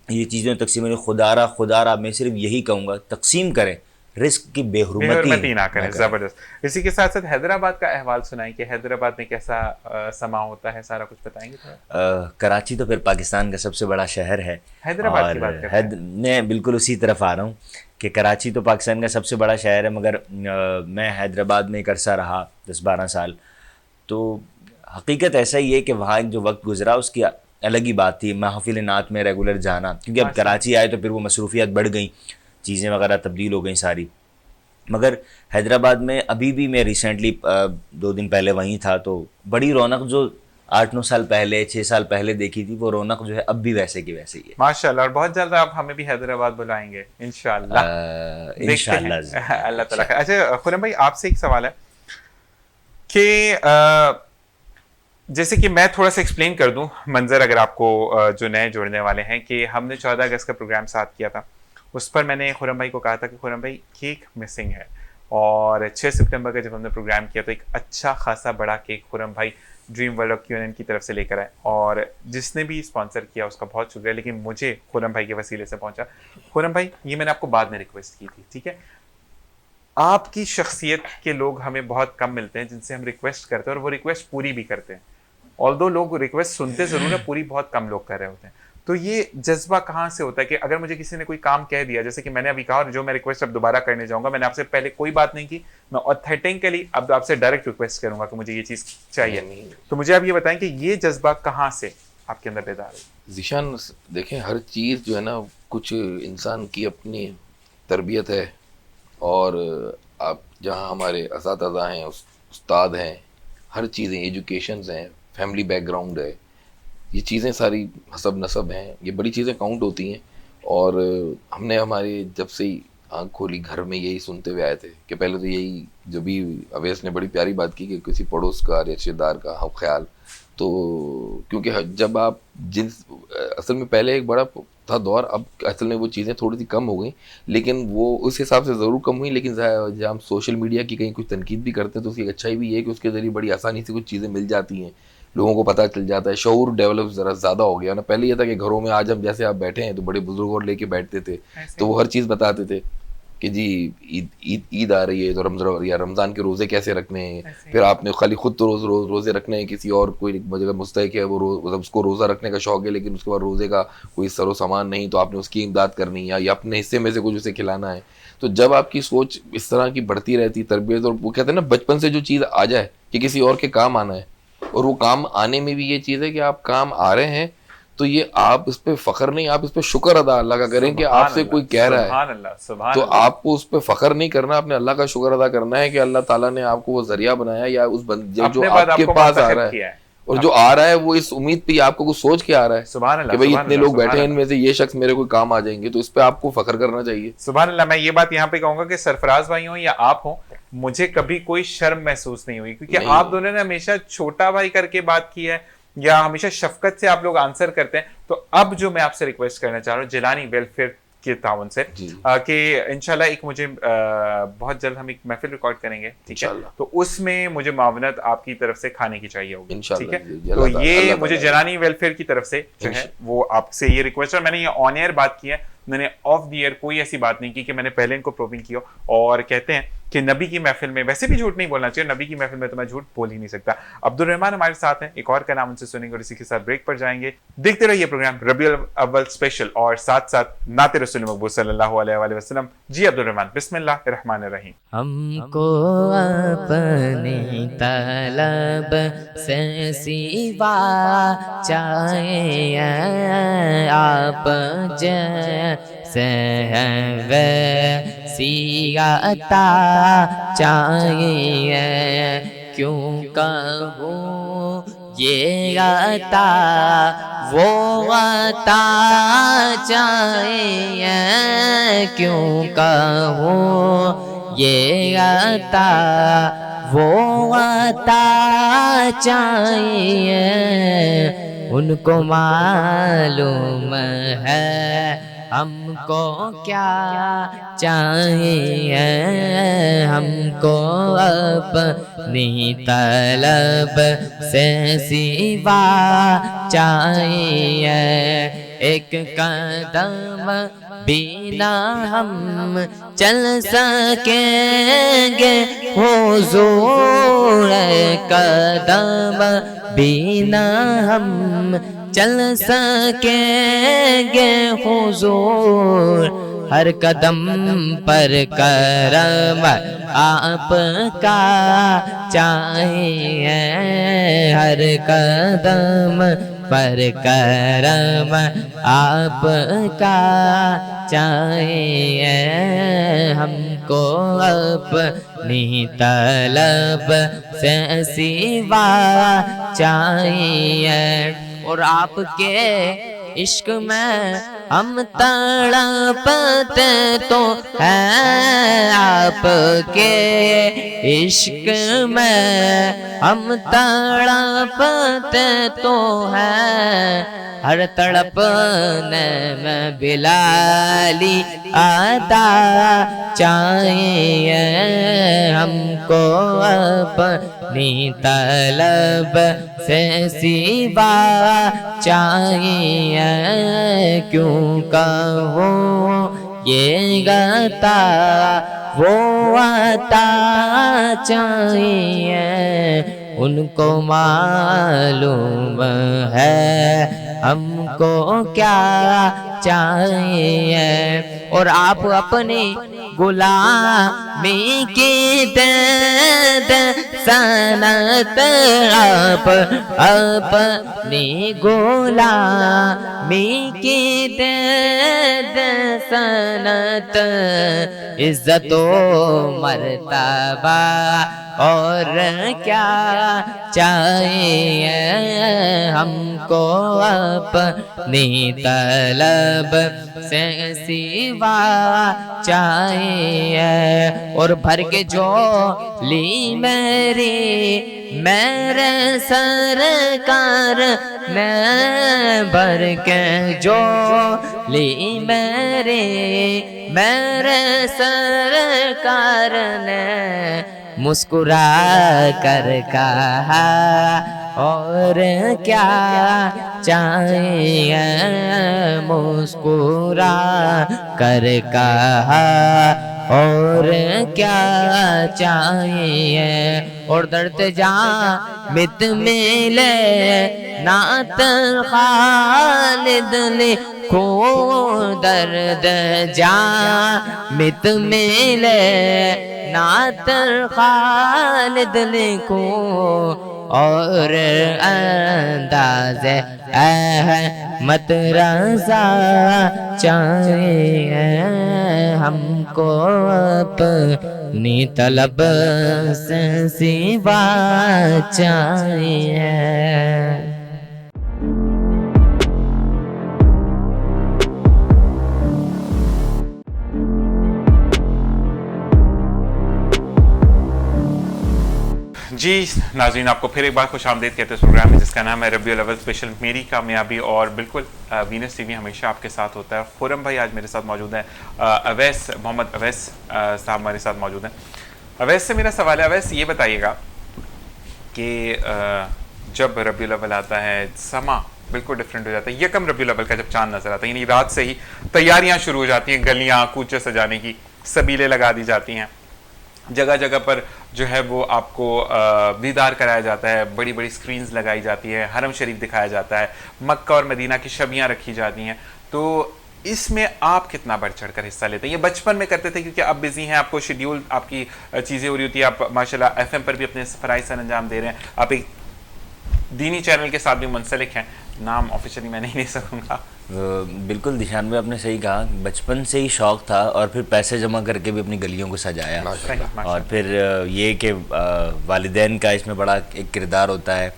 یہ چیزیں تقسیم ہوئی، خدا را میں صرف یہی کہوں گا تقسیم کریں، رزق کی بے حرمتی نہ کریں۔ زبردست۔ اسی کے ساتھ ساتھ حیدرآباد کا احوال سنائیں کہ حیدرآباد میں کیسا سما ہوتا ہے، سارا کچھ بتائیں گے تھوڑا؟ کراچی تو پھر پاکستان کا سب سے بڑا شہر ہے، حیدرآباد کی بات کرتے ہیں۔ میں بالکل اسی طرف آ رہا ہوں کہ کراچی تو پاکستان کا سب سے بڑا شہر ہے، مگر میں حیدرآباد میں ایک عرصہ رہا 10-12 سال، تو حقیقت ایسا ہی ہے کہ وہاں جو وقت گزرا اس کی الگ ہی بات تھی۔ محافل نعت میں ریگولر جانا، کیونکہ اب کراچی آئے تو پھر وہ مصروفیات بڑھ گئیں، چیزیں وغیرہ تبدیل ہو گئیں ساری۔ مگر حیدرآباد میں ابھی بھی میں ریسنٹلی 2 دن پہلے وہیں تھا، تو بڑی رونق جو 8-9 سال پہلے 6 سال پہلے دیکھی تھی وہ رونق جو ہے اب بھی ویسے کی ویسے ہی ہے ماشاءاللہ۔ اور بہت جلد آپ ہمیں بھی حیدرآباد بلائیں گے انشاءاللہ۔ اللہ تعالیٰ۔ اچھا خرم بھائی آپ سے ایک سوال ہے کہ جیسے کہ میں تھوڑا سا ایکسپلین کر دوں منظر اگر آپ کو جو نئے جوڑنے والے ہیں، کہ ہم نے 14 اگست کا پروگرام ساتھ کیا تھا، اس پر میں نے خرم بھائی کو کہا تھا کہ خرم بھائی کیک مسنگ ہے، اور 6 سپٹمبر کا جب ہم نے پروگرام کیا تو ایک اچھا خاصا بڑا کیک خرم بھائی ڈریم ورلڈ آف QNN کی طرف سے لے کر آئے، اور جس نے بھی اسپانسر کیا اس کا بہت شکریہ، لیکن مجھے خرم بھائی کے وسیلے سے پہنچا۔ خرم بھائی یہ میں نے آپ کو بعد میں ریکویسٹ کی تھی، ٹھیک ہے؟ آپ کی شخصیت کے لوگ ہمیں بہت کم ملتے ہیں جن سے ہم ریکویسٹ کرتے ہیں اور وہ ریکویسٹ پوری بھی کرتے ہیں، although لوگ ریکویسٹ سنتے ضرور ہے، پوری بہت کم لوگ کر رہے ہوتے ہیں۔ تو یہ جذبہ کہاں سے ہوتا ہے کہ اگر مجھے کسی نے کوئی کام کہہ دیا، جیسے کہ میں نے ابھی کہا اور جو میں ریکویسٹ اب دوبارہ کرنے جاؤں گا، میں نے آپ سے پہلے کوئی بات نہیں کی، میں اوتھینٹکلی اب آپ سے ڈائریکٹ ریکویسٹ کروں گا کہ مجھے یہ چیز چاہیے، تو مجھے آپ یہ بتائیں کہ یہ جذبہ کہاں سے آپ کے اندر بیدار ہے؟ ذیشان دیکھیں ہر چیز جو ہے نا، کچھ انسان کی اپنی تربیت ہے، اور آپ جہاں ہمارے اساتذہ ہیں، استاد ہیں، ہر چیزیں ایجوکیشنز ہیں، فیملی بیک گراؤنڈ ہے، یہ چیزیں ساری حسب نسب ہیں، یہ بڑی چیزیں کاؤنٹ ہوتی ہیں۔ اور ہم نے ہماری جب سے ہی آنکھ کھولی گھر میں یہی سنتے ہوئے آئے تھے کہ پہلے تو یہی، جو بھی اویس نے بڑی پیاری بات کی کہ کسی پڑوس کا رشتہ دار کا ہم خیال، تو کیونکہ جب آپ اصل میں پہلے ایک بڑا تھا دور، اب اصل میں وہ چیزیں تھوڑی سی کم ہو گئیں، لیکن وہ اس حساب سے ضرور کم ہوئی، لیکن جب ہم سوشل میڈیا کی کہیں کچھ تنقید بھی کرتے ہیں تو اس کی ایک اچھائی بھی ہے کہ اس کے ذریعے بڑی آسانی سے کچھ چیزیں مل جاتی ہیں، لوگوں کو پتہ چل جاتا ہے، شعور ڈیولپ ذرا زیادہ ہو گیا نا۔ پہلے یہ تھا کہ گھروں میں آج ہم جیسے آپ بیٹھے ہیں تو بڑے بزرگ اور لے کے بیٹھتے تھے تو وہ ہر چیز بتاتے تھے، کہ جی عید آ رہی ہے تو رمضان کے روزے کیسے رکھنے ہیں, پھر آپ نے خالی خود تو روزے رکھنے ہیں, کسی اور کوئی اگر مستحق ہے وہ اس کو روزہ رکھنے کا شوق ہے لیکن اس کے بعد روزے کا کوئی سر و سامان نہیں, تو آپ نے اس کی امداد کرنی ہے یا اپنے حصے میں سے کچھ اسے کھلانا ہے. تو جب آپ کی سوچ اس طرح کی بڑھتی رہتی تربیت, اور وہ کہتے ہیں نا بچپن سے جو چیز آ جائے کہ کسی اور کے کام آنا ہے, اور وہ کام آنے میں بھی یہ چیز ہے کہ آپ کام آ رہے ہیں, تو یہ آپ اس پہ فخر نہیں, آپ اس پہ شکر ادا اللہ کا کریں کہ آپ سے کوئی کہہ رہا ہے, تو آپ کو اس پہ فخر نہیں کرنا, آپ نے اللہ کا شکر ادا کرنا ہے کہ اللہ تعالیٰ نے آپ کو وہ ذریعہ بنایا, یا اس بندے جو آپ کے پاس آ رہا ہے اور جو آ رہا ہے وہ اس امید پہ آپ کو کچھ سوچ کے آ رہا ہے کہ بھئی اتنے لوگ بیٹھے ہیں, ان میں سے یہ شخص میرے کوئی کام آ جائیں گے, تو اس پہ آپ کو فخر کرنا چاہیے. سبحان اللہ. میں یہ بات یہاں پہ کہوں گا کہ سرفراز بھائی ہوں یا آپ ہوں, مجھے کبھی کوئی شرم محسوس نہیں ہوئی, کیونکہ آپ دونوں نے ہمیشہ چھوٹا بھائی کر کے بات کی ہے یا ہمیشہ شفقت سے آپ لوگ آنسر کرتے ہیں. تو اب جو میں آپ سے ریکویسٹ کرنا چاہ رہا ہوں جیلانی ویلفیئر کے تعاون سے کہ انشاءاللہ ایک مجھے بہت جلد ہم ایک محفل ریکارڈ کریں گے, ٹھیک ہے, تو اس میں مجھے معاونت آپ کی طرف سے کھانے کی چاہیے ہوگی, ٹھیک ہے. تو یہ مجھے جیلانی ویلفیئر کی طرف سے جو ہے وہ آپ سے یہ ریکویسٹ ہے. میں نے یہ آن ایئر بات کی ہے, میں نے آف دی ایئر کوئی ایسی بات نہیں کی کہ میں نے پہلے ان کو پروونگ کیا. اور کہتے ہیں کہ نبی کی محفل میں ویسے بھی جھوٹ نہیں بولنا چاہیے, نبی کی محفل میں تو میں جھوٹ بول ہی نہیں سکتا. عبدالرحمان ہمارے ساتھ ہیں, ایک اور کا نام ان سے سنیں گے اور اسی کے ساتھ بریک پر جائیں گے. دیکھتے رہیے پروگرام ربیع الاول اسپیشل اور ساتھ ساتھ نعت رسول مقبول صلی اللہ علیہ وآلہ وسلم. جی عبدالرحمان, بسم اللہ الرحمن الرحیم. ہم کو اپنی طلب سے سوا چاہیے آپ جیسے ہیں ویسی عطا چاہیے, کیوں کہوں یہ عطا وہ عطا چاہیے, کیوں کہوں یہ عطا وہ عطا چاہیے. ان کو معلوم ہے ہم کو کیا چاہیے, ہم کو اپنی طلب سے سوا چاہیے. ایک قدم بینا ہم چل سکیں گے حضور, قدم بینا ہم چل سکیں گے حضور. ہر قدم پر کرم آپ کا چاہیے, ہر قدم پر کرم آپ کا چاہیے. ہم کو اپنی طلب سے سوا چاہیے, اور آپ کے عشق میں ہم تڑپتے تو ہیں, آپ کے عشق میں ہم تڑپتے تو ہیں. ہر تڑپنے میں بلالی ادا چاہیے, ہم کو اپنی طلب سے سوا چاہیے, کیوں کہوں یہ عطا وہ عطا چاہیے. ان کو معلوم ہے ہم کو کیا چاہیے, اور آپ اپنی غلامی کی دے دے سنت, آپ اپنی غلامی کی دے دے سنت. عزت و مرتبہ اور کیا چاہیے, ہم کو اپنی طلب سے سوا چاہیے. اور بھر کے جھولی میری میرے سرکار نے, بھر کے جھولی میری میرے سرکار نے مسکرا کر کہا اور کیا چاہیے, مسکرا کر کہا اور کیا چاہیے، اور درد جا مت ملے نعت خالد لکھو، درد جا مت ملے نعت خالد لکھو، اور انداز احمد رضا چاہیے ہم کو، اپنی طلب سے سوا چاہیے۔ جی ناظرین، آپ کو پھر ایک بار خوش آمدید کہتے ہیں اس پروگرام میں جس کا نام ہے ربیع الاول اسپیشل میری کامیابی، اور بالکل وینس ٹی وی ہمیشہ آپ کے ساتھ ہوتا ہے۔ خرم بھائی آج میرے ساتھ موجود ہیں، اویس محمد اویس صاحب ہمارے ساتھ موجود ہیں۔ اویس سے میرا سوال ہے، اویس یہ بتائیے گا کہ جب ربیع الاول آتا ہے سما بالکل ڈفرینٹ ہو جاتا ہے، یکم ربیع الاول کا جب چاند نظر آتا ہے، یعنی رات سے ہی تیاریاں شروع ہو جاتی ہیں، گلیاں کوچے سجانے کی، سبیلیں لگا دی جاتی ہیں، جگہ جگہ پر جو ہے وہ آپ کو دیدار کرایا جاتا ہے، بڑی بڑی سکرینز لگائی جاتی ہے، حرم شریف دکھایا جاتا ہے، مکہ اور مدینہ کی شبیاں رکھی جاتی ہیں۔ تو اس میں آپ کتنا بڑھ چڑھ کر حصہ لیتے ہیں؟ یہ بچپن میں کرتے تھے کیونکہ آپ بزی ہیں، آپ کو شیڈیول آپ کی چیزیں ہو رہی ہوتی ہیں، آپ ماشاءاللہ ایف ایم پر بھی اپنے فرائض سر انجام دے رہے ہیں، آپ ایک دینی چینل کے ساتھ بھی منسلک ہیں، نام آفیشلی میں نہیں لے سکوں گا۔ بالکل دشان بھائی آپ نے صحیح کہا، بچپن سے ہی شوق تھا، اور پھر پیسے جمع کر کے بھی اپنی گلیوں کو سجایا، اور پھر یہ کہ والدین کا اس میں بڑا ایک کردار ہوتا ہے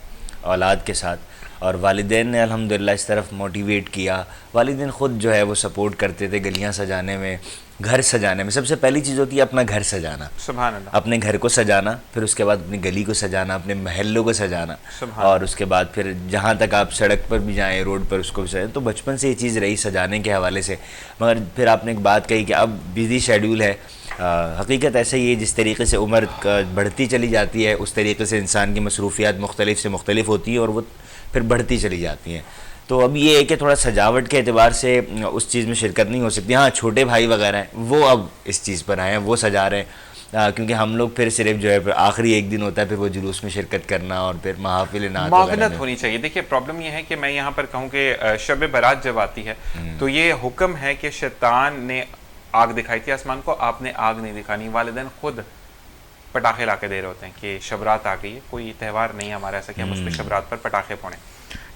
اولاد کے ساتھ، اور والدین نے الحمدللہ اس طرف موٹیویٹ کیا۔ والدین خود جو ہے وہ سپورٹ کرتے تھے گلیاں سجانے میں، گھر سجانے میں۔ سب سے پہلی چیز ہوتی ہے اپنا گھر سجانا، سبحان اللہ، اپنے گھر کو سجانا، پھر اس کے بعد اپنی گلی کو سجانا، اپنے محلوں کو سجانا، اور اس کے بعد پھر جہاں تک آپ سڑک پر بھی جائیں، روڈ پر، اس کو بھی سجائیں۔ تو بچپن سے یہ چیز رہی سجانے کے حوالے سے۔ مگر پھر آپ نے ایک بات کہی کہ اب بزی شیڈیول ہے، حقیقت ایسا ہی ہے، جس طریقے سے عمر بڑھتی چلی جاتی ہے اس طریقے سے انسان کی مصروفیات مختلف سے مختلف ہوتی ہیں، اور وہ پھر بڑھتی چلی جاتی ہیں۔ تو اب یہ ہے کہ تھوڑا سجاوٹ کے اعتبار سے اس چیز میں شرکت نہیں ہو سکتی۔ ہاں چھوٹے بھائی وغیرہ ہیں وہ اب اس چیز پر آئے ہیں، وہ سجا رہے ہیں، کیونکہ ہم لوگ پھر صرف جو ہے پھر آخری ایک دن ہوتا ہے، پھر وہ جلوس میں شرکت کرنا، اور پھر محافل نعت معاونت ہونی چاہیے۔ دیکھیے پرابلم یہ ہے کہ میں یہاں پر کہوں کہ شب برات جب آتی ہے تو یہ حکم ہے کہ شیطان نے آگ دکھائی تھی آسمان کو، آپ نے آگ نہیں دکھانی۔ والدین خود پٹاخے لا کے دے رہے ہوتے ہیں کہ شب رات آ گئی ہے، کوئی تہوار نہیں ہمارا ایسا کہ ہم اس پہ شب رات پر پٹاخے پھوڑیں۔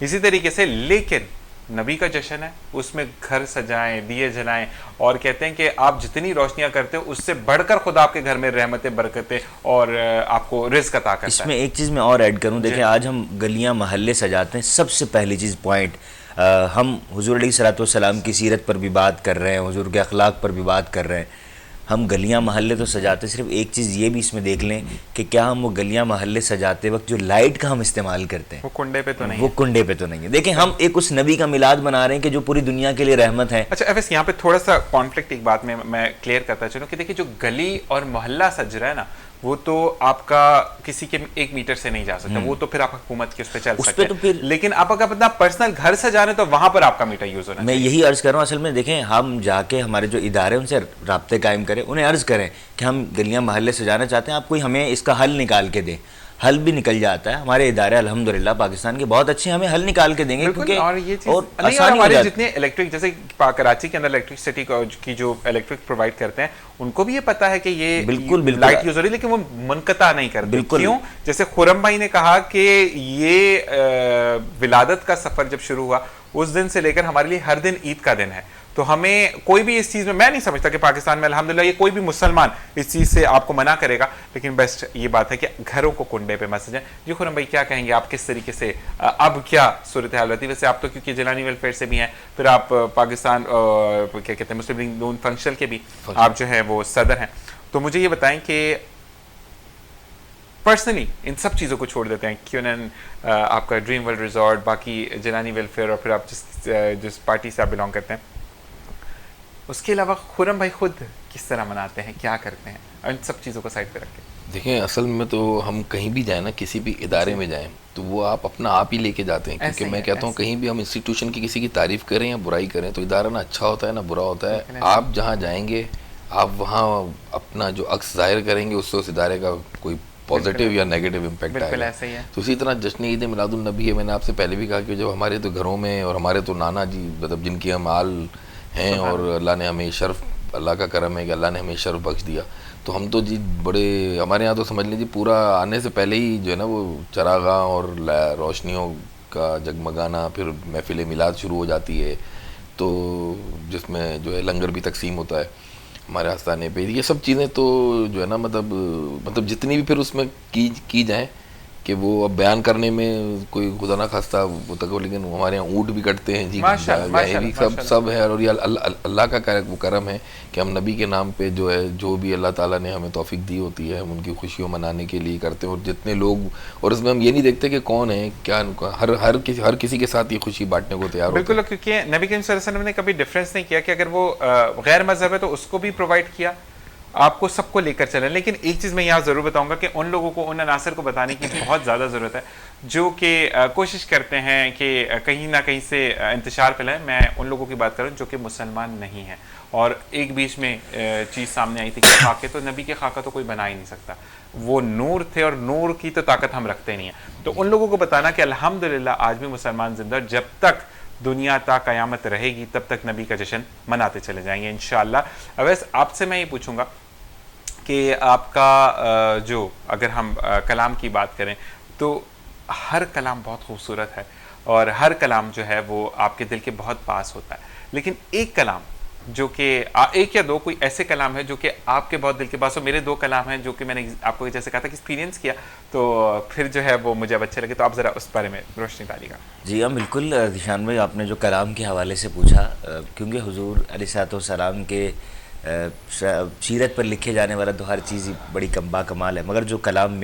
اسی طریقے سے لیکن نبی کا جشن ہے، اس میں گھر سجائیں، دیے جلائیں، اور کہتے ہیں کہ آپ جتنی روشنیاں کرتے ہو اس سے بڑھ کر خدا آپ کے گھر میں رحمتیں، برکتیں اور آپ کو رزق عطا کرتا ہے۔ اس میں ایک چیز میں اور ایڈ کروں، دیکھیں آج ہم گلیاں محلے سجاتے ہیں، سب سے پہلی چیز پوائنٹ، ہم حضور علیہ الصلوۃ والسلام کی سیرت پر بھی بات کر رہے ہیں، حضور کے اخلاق پر بھی بات کر رہے ہیں۔ ہم گلیاں محلے تو سجاتے، صرف ایک چیز یہ بھی اس میں دیکھ لیں کہ کیا ہم وہ گلیاں محلے سجاتے وقت جو لائٹ کا ہم استعمال کرتے ہیں وہ کنڈے پہ تو نہیں، وہ کنڈے پہ تو نہیں ہے۔ دیکھیں ہم ایک اس نبی کا میلاد بنا رہے ہیں کہ جو پوری دنیا کے لیے رحمت ہے۔ اچھا ایویس یہاں پہ تھوڑا سا کانفلکٹ ایک بات میں کلیئر کرتا چلوں کہ دیکھیں جو گلی اور محلہ سج رہا ہے نا، وہ تو آپ کا کسی کے 1 میٹر سے نہیں جا سکتا، وہ تو پھر آپ حکومت کے اس پہ چل سکتے ہیں، لیکن آپ اگر اپنا پرسنل گھر سجا رہے ہیں تو وہاں پر آپ کا میٹر یوز ہونا میں یہی عرض کر رہا ہوں، اصل میں دیکھیں ہم جا کے ہمارے جو ادارے ان سے رابطے قائم کریں، انہیں عرض کریں کہ ہم گلیاں محلے سجانا چاہتے ہیں، آپ کوئی ہمیں اس کا حل نکال کے دیں۔ حل بھی نکل جاتا ہے، ہمارے ادارے الحمدللہ پاکستان کے بہت اچھے ہمیں حل نکال کے دیں گے، کیونکہ اور یہ چیز نہیں، اور ہمارے جتنے الیکٹرک جیسے کراچی کے اندر الیکٹرسٹی کی جو الیکٹرک پرووائڈ کرتے ہیں ان کو بھی یہ پتا ہے کہ یہ لائٹ یوز ہو رہی ہے، لیکن وہ منقطع نہیں کرتے۔ کیوں؟ جیسے خرم بھائی نے کہا کہ یہ ولادت کا سفر جب شروع ہوا اس دن سے لے کر ہمارے لیے ہر دن عید کا دن ہے، تو ہمیں کوئی بھی اس چیز میں نہیں سمجھتا کہ پاکستان میں الحمدللہ یہ کوئی بھی مسلمان اس چیز سے آپ کو منع کرے گا، لیکن بیسٹ یہ بات ہے کہ گھروں کو کنڈے پہ مت سجائیں۔ جی خرم بھائی کیا کہیں گے آپ، کس طریقے سے اب کیا صورتحال ہوتی ہے؟ ویسے آپ تو کیونکہ جیلانی ویلفیئر سے بھی ہیں، پھر آپ پاکستان کیا کہتے ہیں مسلم لیگ نون فنکشن کے بھی آپ جو ہے وہ صدر ہیں، تو مجھے یہ بتائیں کہ پرسنلی ان سب چیزوں کو چھوڑ دیتے ہیں، کیونن آپ کا ڈریم ورلڈ ریزورٹ، باقی جیلانی ویلفیئر، اور پھر آپ جس پارٹی سے آپ بلانگ کرتے ہیں، اس کے علاوہ خرم بھائی خود کس طرح مناتے ہیں، کیا کرتے ہیں، ان سب چیزوں کو سائڈ پہ رکھ کے؟ دیکھیں اصل میں تو ہم کہیں بھی جائیں نا، کسی بھی ادارے میں جائیں تو وہ آپ اپنا آپ ہی لے کے جاتے ہیں، کیونکہ میں کہتا ہوں کہیں بھی ہم انسٹیٹیوشن کی کسی کی تعریف کریں یا برائی کریں تو ادارہ نہ اچھا ہوتا ہے نہ برا ہوتا ہے، آپ جہاں جائیں گے آپ وہاں اپنا جو عکس ظاہر کریں گے اس سے اس ادارے کا کوئی پازیٹیو یا نیگیٹو امپیکٹ آئے بالکل گا. ایسا ہی ہے. تو اسی طرح جشن عید میلاد النبی ہے, میں نے آپ سے پہلے بھی کہا کہ جب ہمارے تو گھروں میں, اور ہمارے تو نانا جی مطلب جن کی ہم آل ہیں, اور اللہ نے ہمیں شرف, اللہ کا کرم ہے کہ اللہ نے ہمیں شرف بخش دیا, تو ہم تو جی بڑے, ہمارے یہاں تو سمجھ لیجیے پورا آنے سے پہلے ہی جو ہے نا وہ چراغاں اور روشنیوں کا جگمگانا, پھر محفل میلاد شروع ہو جاتی ہے, تو جس میں جو ہے لنگر بھی تقسیم ہوتا ہے ہمارے آستانے پہ. یہ سب چیزیں تو جو ہے نا مطلب جتنی بھی پھر اس میں کی جائیں کہ وہ اب بیان کرنے میں کوئی خدا نہ خواستہ وہ تک, لیکن ہمارے یہاں اونٹ بھی کٹتے ہیں جی, یہ بھی سب ہے, اور یہ اللہ کا کرم ہے کہ ہم نبی کے نام پہ جو ہے جو بھی اللہ تعالیٰ نے ہمیں توفیق دی ہوتی ہے ہم ان کی خوشیوں منانے کے لیے کرتے ہیں. اور جتنے لوگ, اور اس میں ہم یہ نہیں دیکھتے کہ کون ہے کیا, ہر کسی کے ساتھ یہ خوشی بانٹنے کو تیار ہوتے ہیں. بالکل, کیونکہ نبی کریم صلی اللہ علیہ وسلم نے کبھی ڈفرینس نہیں کیا کہ اگر وہ غیر مذہب ہے تو اس کو بھی پرووائڈ کیا, آپ کو سب کو لے کر چلیں. لیکن ایک چیز میں یہاں ضرور بتاؤں گا کہ ان لوگوں کو, ان عناصر کو بتانے کی بہت زیادہ ضرورت ہے جو کہ کوشش کرتے ہیں کہ کہیں نہ کہیں سے انتشار پھیلائیں. میں ان لوگوں کی بات کروں جو کہ مسلمان نہیں ہیں. اور ایک بیچ میں چیز سامنے آئی تھی کہ خاکے, تو نبی کے خاکہ تو کوئی بنا ہی نہیں سکتا, وہ نور تھے اور نور کی تو طاقت ہم رکھتے نہیں ہیں. تو ان لوگوں کو بتانا کہ الحمدللہ آج بھی مسلمان زندہ, جب تک دنیا تا قیامت رہے گی تب تک نبی کا جشن مناتے چلے جائیں گے انشاءاللہ. اویس آپ سے میں یہ پوچھوں گا کہ آپ کا جو, اگر ہم کلام کی بات کریں تو ہر کلام بہت خوبصورت ہے اور ہر کلام جو ہے وہ آپ کے دل کے بہت پاس ہوتا ہے, لیکن ایک کلام جو کہ ایک یا دو کوئی ایسے کلام ہے جو کہ آپ کے بہت دل کے پاس ہو. میرے دو کلام ہیں جو کہ میں نے آپ کو جیسے کہا تھا کہ ایکسپیرینس کیا, تو پھر جو ہے وہ مجھے اب اچھے لگے, تو آپ ذرا اس بارے میں روشنی ڈالیے گا. جی ہاں بالکل ذیشان بھائی, آپ نے جو کلام کے حوالے سے پوچھا, کیونکہ حضور علیہ الصلوۃ والسلام کے سیرت پر لکھے جانے والا تو ہر چیز ہی بڑی کمال ہے, مگر جو کلام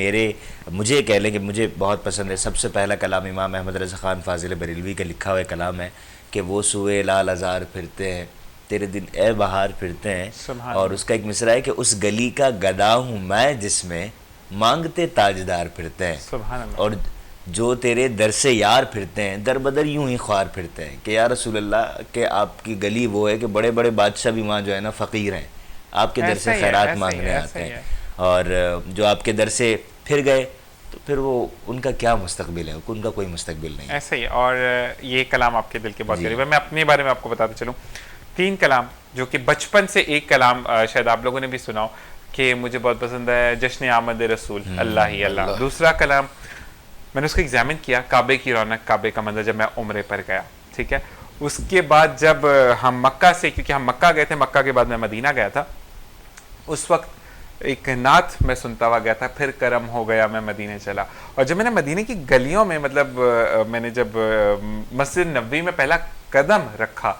مجھے کہہ لیں کہ مجھے بہت پسند ہے, سب سے پہلا کلام امام احمد رضا خان فاضل بریلوی کا لکھا ہوا کلام ہے کہ وہ سوئے لال ازار پھرتے ہیں, تیرے دن اے بہار پھرتے ہیں. اور اس کا ایک مصرع ہے کہ اس گلی کا گدا ہوں میں جس میں مانگتے تاجدار پھرتے ہیں. سبحان اللہ. اور جو تیرے در سے یار پھرتے ہیں در بدر یوں ہی خوار پھرتے ہیں, کہ یا رسول اللہ کہ آپ کی گلی وہ ہے کہ بڑے بڑے بادشاہ بھی وہاں جو ہے نا فقیر ہیں, آپ کے در سے خیرات مانگنے آتے ہیں, اور جو آپ کے در سے پھر گئے تو پھر وہ ان کا کیا مستقبل ہے, ان کا کوئی مستقبل نہیں. ایسا ہی ہے, اور یہ کلام آپ کے دل کے بہت قریب ہے. میں اپنے بارے میں آپ کو بتاتے چلوں, 3 کلام جو کہ بچپن سے, ایک کلام شاید آپ لوگوں نے بھی سنا ہو کہ مجھے بہت پسند ہے, جشن آمد رسول اللہ ہی اللہ. دوسرا کلام میں نے اس کو ایگزامن کیا, کعبے کی رونق, کعبے کا منظر, جب میں عمرے پر گیا, ٹھیک ہے. اس کے بعد جب ہم مکہ سے, کیونکہ ہم مکہ گئے تھے, مکہ کے بعد میں مدینہ گیا تھا, اس وقت ایک نعت میں سنتا ہوا گیا تھا, پھر کرم ہو گیا میں مدینے چلا. اور جب میں نے مدینے کی گلیوں میں, مطلب میں نے جب مسجد نبوی میں پہلا قدم رکھا,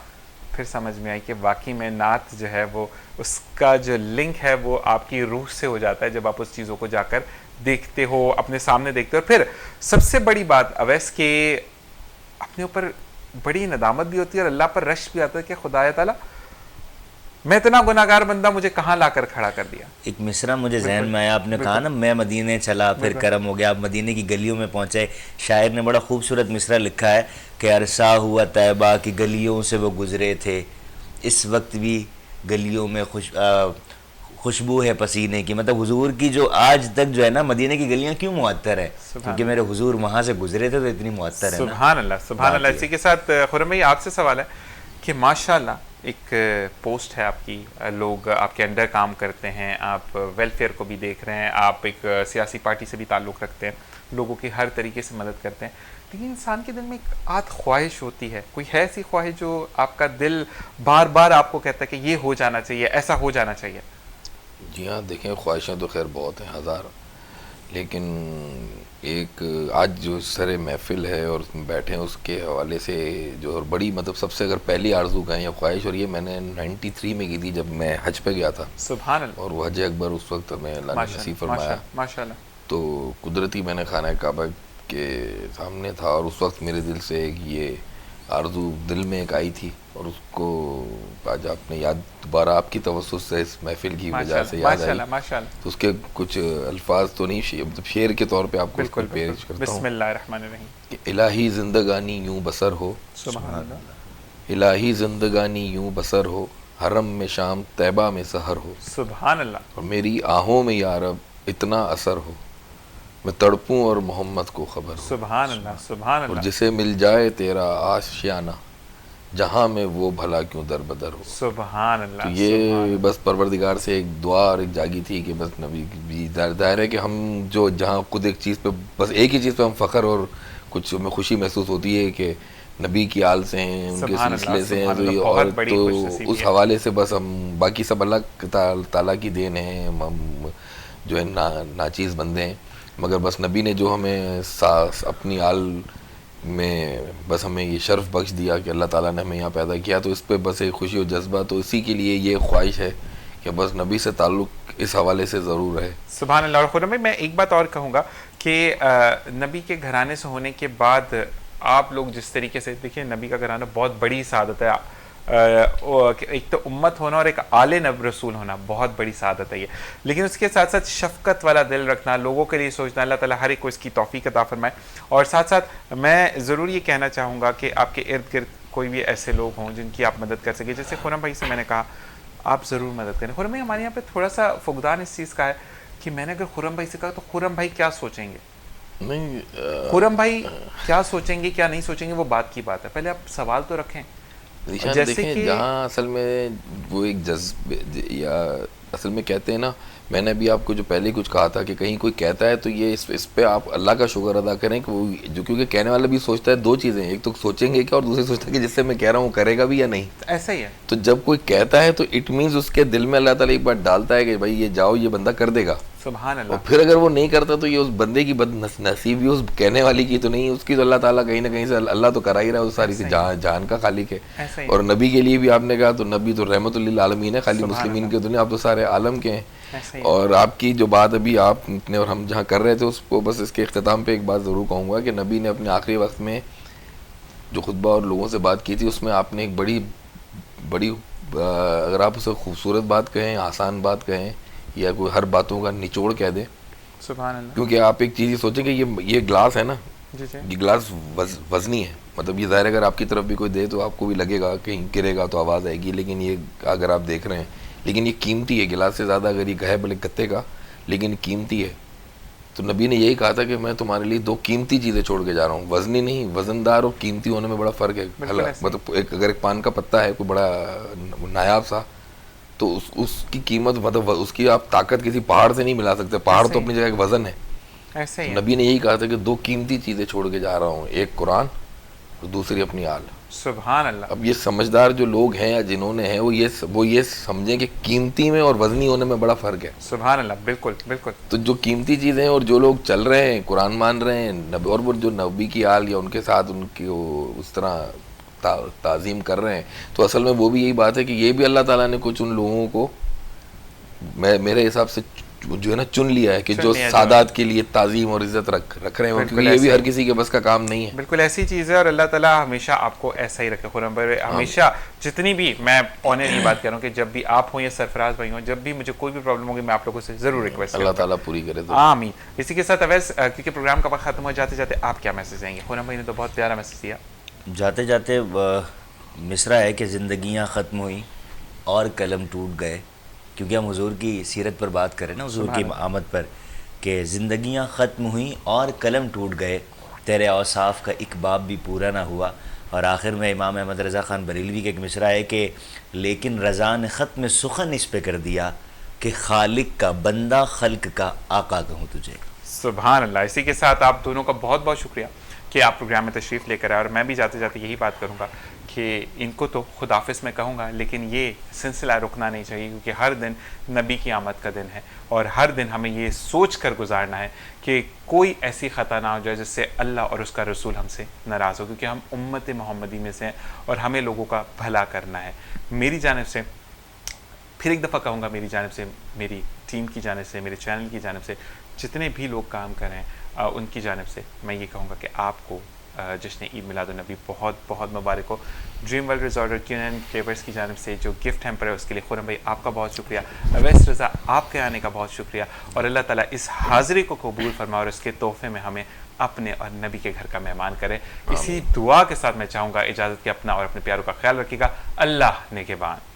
پھر سمجھ میں آئی کہ واقعی میں نعت جو ہے وہ, اس کا جو لنک ہے وہ آپ کی روح سے ہو جاتا ہے جب آپ اس چیزوں کو جا کر دیکھتے ہو, اپنے سامنے دیکھتے ہو. اور پھر سب سے بڑی بات اویس کہ اپنے اوپر بڑی ندامت بھی ہوتی ہے اور اللہ پر رشک بھی آتا ہے کہ خدایا تعالیٰ میں اتنا گناہگار بندہ مجھے کہاں لا کر کھڑا کر دیا. ایک مصرع مجھے ذہن میں آیا, آپ نے کہا نا میں مدینے چلا پھر کرم ہو گیا, آپ مدینے کی گلیوں میں پہنچے. شاعر نے بڑا خوبصورت مصرع لکھا ہے کہ عرصہ ہوا طیبہ کی گلیوں سے وہ گزرے تھے, اس وقت بھی گلیوں میں خوشبو ہے پسینے کی. مطلب حضور کی جو آج تک جو ہے نا مدینے کی گلیاں کیوں معطر ہے, کیونکہ میرے حضور وہاں سے گزرے تھے تو اتنی معطر ہے. سبحان اللہ, سبحان اللہ. اسی کے ساتھ خرم بھائی آپ سے سوال ہے کہ ماشاءاللہ ایک پوسٹ ہے آپ کی, لوگ آپ کے انڈر کام کرتے ہیں, آپ ویلفیئر کو بھی دیکھ رہے ہیں, آپ ایک سیاسی پارٹی سے بھی تعلق رکھتے ہیں, لوگوں کی ہر طریقے سے مدد کرتے ہیں, لیکن انسان کے دل میں ایک خواہش ہوتی ہے. کوئی ہے ایسی خواہش جو آپ کا دل بار بار آپ کو کہتا ہے کہ یہ ہو جانا چاہیے, ایسا ہو جانا چاہیے؟ جی ہاں, دیکھیں خواہشیں تو خیر بہت ہیں, ہزار, لیکن ایک آج جو سر محفل ہے اور بیٹھے ہیں اس کے حوالے سے جو اور بڑی مطلب سب سے اگر پہلی آرزو کہیں یا خواہش, اور یہ میں نے 93 میں کی تھی جب میں حج پہ گیا تھا. سبحان اللہ. اور وہ حج اکبر اس وقت ہمیں اللہ نے نصیب فرمایا, ماشاءاللہ. تو قدرتی میں نے خانہ کعبہ کے سامنے تھا, اور اس وقت میرے دل سے ایک یہ آرزو دل میں ایک آئی تھی, اور اس کو آج آپ نے یاد دوبارہ آپ کی توسط سے اس محفل کی وجہ سے یاد آئی. تو اس کے کچھ الفاظ تو نہیں, شعر کے طور پہ آپ کو بالکل پیش کرتا ہوں. بسم اللہ الرحمن الرحیم. کہ الہی زندگانی یوں بسر ہو, سبحان اللہ. الہی زندگانی یوں بسر ہو, حرم میں شام طیبہ میں سحر ہو، سبحان اللہ. اور میری آہوں میں یا رب اتنا اثر ہو، میں تڑپوں اور محمد کو خبر ہو. سبحان اللہ. سبحان اور اللہ. جسے مل جائے تیرا آشیانہ، جہاں میں وہ بھلا کیوں در بدر ہو. سبحان اللہ. تو یہ بس پروردگار سے ایک دعا اور ایک جاگی تھی کہ بس نبی بھی ظاہر ہے کہ ہم جو جہاں خود ایک چیز پہ، بس ایک ہی چیز پہ ہم فخر اور کچھ ہمیں خوشی محسوس ہوتی ہے کہ نبی کی آل سے ہیں، ان کے سلسلے سے ہیں، اور تو اس حوالے سے بس ہم باقی سب اللہ تعالیٰ کی دین ہیں، ہم جو ہے ناچیز بندے ہیں، مگر بس نبی نے جو ہمیں اپنی آل میں بس ہمیں یہ شرف بخش دیا کہ اللہ تعالیٰ نے ہمیں یہاں پیدا کیا، تو اس پہ بس ایک خوشی و جذبہ، تو اسی کے لیے یہ خواہش ہے کہ بس نبی سے تعلق اس حوالے سے ضرور ہے. سبحان اللہ. اور خرم بھائی میں ایک بات اور کہوں گا کہ نبی کے گھرانے سے ہونے کے بعد آپ لوگ جس طریقے سے دیکھیں، نبی کا گھرانہ بہت بڑی سعادت ہے. ایک تو امت ہونا اور ایک آل نب رسول ہونا بہت بڑی سعادت ہے یہ، لیکن اس کے ساتھ ساتھ شفقت والا دل رکھنا، لوگوں کے لیے سوچنا. اللہ تعالیٰ ہر ایک کو اس کی توفیق عطا فرمائے. اور ساتھ ساتھ میں ضرور یہ کہنا چاہوں گا کہ آپ کے ارد گرد کوئی بھی ایسے لوگ ہوں جن کی آپ مدد کر سکیں. جیسے خرم بھائی سے میں نے کہا آپ ضرور مدد کریں. خرم بھائی ہمارے یہاں پہ تھوڑا سا فقدان اس چیز کا ہے کہ میں نے اگر خرم بھائی سے کہا تو خرم بھائی کیا سوچیں گے، نہیں خرم بھائی کیا سوچیں گے کیا نہیں سوچیں گے، وہ بات کی بات ہے. پہلے آپ سوال تو رکھیں. دیکھیں جہاں اصل میں وہ ایک جذبے یا اصل میں کہتے ہیں نا، میں نے بھی آپ کو جو پہلے کچھ کہا تھا کہ کہیں کوئی کہتا ہے تو یہ اس پہ آپ اللہ کا شکر ادا کریں کہ وہ جو، کیونکہ کہنے والا بھی سوچتا ہے دو چیزیں، ایک تو سوچیں گے کیا اور دوسری سوچتا ہے کہ جس سے میں کہہ رہا ہوں وہ کرے گا بھی یا نہیں. ایسا ہی ہے. تو جب کوئی کہتا ہے تو اٹ مینز اس کے دل میں اللہ تعالیٰ ایک بات ڈالتا ہے کہ بھائی یہ جاؤ، یہ بندہ کر دے گا. سبحان اللہ. اور پھر اگر وہ نہیں کرتا تو یہ اس بندے کی بد نصیبی، اس کہنے والی کی تو نہیں، اس کی تو اللہ تعالیٰ کہیں نہ کہیں سے اللہ تو کرا ہی رہا ہے، اس ساری سے جہان کا خالق ہے. اور نبی کے لیے بھی آپ نے کہا تو نبی تو رحمت للعالمین ہے، خالی مسلمین کے تو نہیں، آپ تو سارے عالم کے ہیں. اور آپ کی جو بات ابھی آپ نے اور ہم جہاں کر رہے تھے اس کو بس اس کے اختتام پہ ایک بات ضرور کہوں گا کہ نبی نے اپنے آخری وقت میں جو خطبہ اور لوگوں سے بات کی تھی، اس میں آپ نے ایک بڑی اگر آپ اسے خوبصورت بات کہیں، آسان بات کہیں، یا کوئی ہر باتوں کا نچوڑ کہہ دیں. سبحان اللہ. کیونکہ آپ ایک چیز یہ سوچیں کہ یہ گلاس ہے نا، یہ گلاس وزنی ہے، مطلب یہ ظاہر اگر آپ کی طرف بھی کوئی دے تو آپ کو بھی لگے گا کہیں گرے گا تو آواز آئے گی، لیکن یہ اگر آپ دیکھ رہے ہیں، لیکن یہ قیمتی ہے، گلاس سے زیادہ اگر یہ ہے بھلے گتے کا، لیکن قیمتی ہے. تو نبی نے یہی کہا تھا کہ میں تمہارے لیے دو قیمتی چیزیں چھوڑ کے جا رہا ہوں. وزنی نہیں، وزندار اور قیمتی ہونے میں بڑا فرق ہے. مطلب اگر ایک پان کا پتا ہے کوئی بڑا نایاب سا، تو اس کی قیمت، مطلب اس کی آپ طاقت کسی پہاڑ سے نہیں ملا سکتے. پہاڑ تو اپنی جگہ ایک وزن ہے. نبی نے یہی کہا تھا کہ دو قیمتی چیزیں چھوڑ کے جا رہا ہوں، ایک قرآن اور دوسری اپنی آل. سبحان اللہ. اب یہ سمجھدار جو لوگ ہیں یا جنہوں نے ہیں وہ یہ سمجھیں کہ قیمتی میں اور وزنی ہونے میں بڑا فرق ہے. سبحان اللہ. بالکل بالکل. تو جو قیمتی چیزیں ہیں اور جو لوگ چل رہے ہیں، قرآن مان رہے ہیں، اور وہ جو نبی کی آل یا ان کے ساتھ ان کی اس طرح تعظیم کر رہے ہیں، تو اصل میں وہ بھی یہی بات ہے کہ یہ بھی اللہ تعالیٰ نے کچھ ان لوگوں کو میرے حساب سے جو ہے نا چن لیا ہے کہ جو سادات کے لیے تعظیم اور عزت رکھ رہے ہیں، کیونکہ یہ بھی ہر کسی کے بس کا کام نہیں ہے. بالکل ایسی چیز ہے، اور اللہ تعالیٰ ہمیشہ آپ کو ایسا ہی رکھے. خرم بھائی ہمیشہ جتنی بھی میں آنرلی بات کر رہا ہوں کہ جب بھی آپ ہوں یا سرفراز بھائی ہوں، جب بھی مجھے کوئی بھی پرابلم ہوگی میں آپ لوگوں سے ضرور ریکویسٹ کروں. اللہ تعالیٰ پوری کرے. آمین. اسی کے ساتھ اویس کیونکہ پروگرام کا وقت ختم ہو جاتے جاتے آپ کیا میسج دیں گے؟ خرم بھائی نے تو بہت پیارا میسج دیا. جاتے جاتے مصرع ہے کہ زندگیاں ختم ہوئیں اور قلم ٹوٹ گئے، کیونکہ ہم حضور کی سیرت پر بات کریں نا، حضور کی آمد پر، کہ زندگیاں ختم ہوئیں اور قلم ٹوٹ گئے، تیرے اوصاف کا ایک باب بھی پورا نہ ہوا. اور آخر میں امام احمد رضا خان بریلوی کا ایک مصرع ہے کہ لیکن رضا نے ختم سخن اس پہ کر دیا کہ خالق کا بندہ خلق کا آقا کہوں تجھے. سبحان اللہ. اسی کے ساتھ آپ دونوں کا بہت بہت شکریہ کہ آپ پروگرام میں تشریف لے کر آئے. اور میں بھی جاتے جاتے یہی بات کروں گا کہ ان کو تو خداحافظ میں کہوں گا، لیکن یہ سلسلہ رکنا نہیں چاہیے، کیونکہ ہر دن نبی کی آمد کا دن ہے، اور ہر دن ہمیں یہ سوچ کر گزارنا ہے کہ کوئی ایسی خطا نہ ہو جائے جس سے اللہ اور اس کا رسول ہم سے ناراض ہو، کیونکہ ہم امت محمدی میں سے ہیں اور ہمیں لوگوں کا بھلا کرنا ہے. میری جانب سے پھر ایک دفعہ کہوں گا، میری جانب سے، میری ٹیم کی جانب سے، میرے چینل کی جانب سے، جتنے بھی لوگ کام کریں ان کی جانب سے میں یہ کہوں گا کہ آپ کو جشن عید میلاد النبی بہت بہت مبارک ہو. ڈریم ورلڈ ریزورٹ اور کیونین فلیورز کی جانب سے جو گفٹ ہیمپر ہے اس کے لیے خرم بھائی آپ کا بہت شکریہ. اویس رضا آپ کے آنے کا بہت شکریہ. اور اللہ تعالیٰ اس حاضری کو قبول فرمائے اور اس کے تحفے میں ہمیں اپنے اور نبی کے گھر کا مہمان کرے. اسی دعا کے ساتھ میں چاہوں گا اجازت کے اپنا اور اپنے پیاروں کا خیال رکھیے گا. اللہ نگہبان.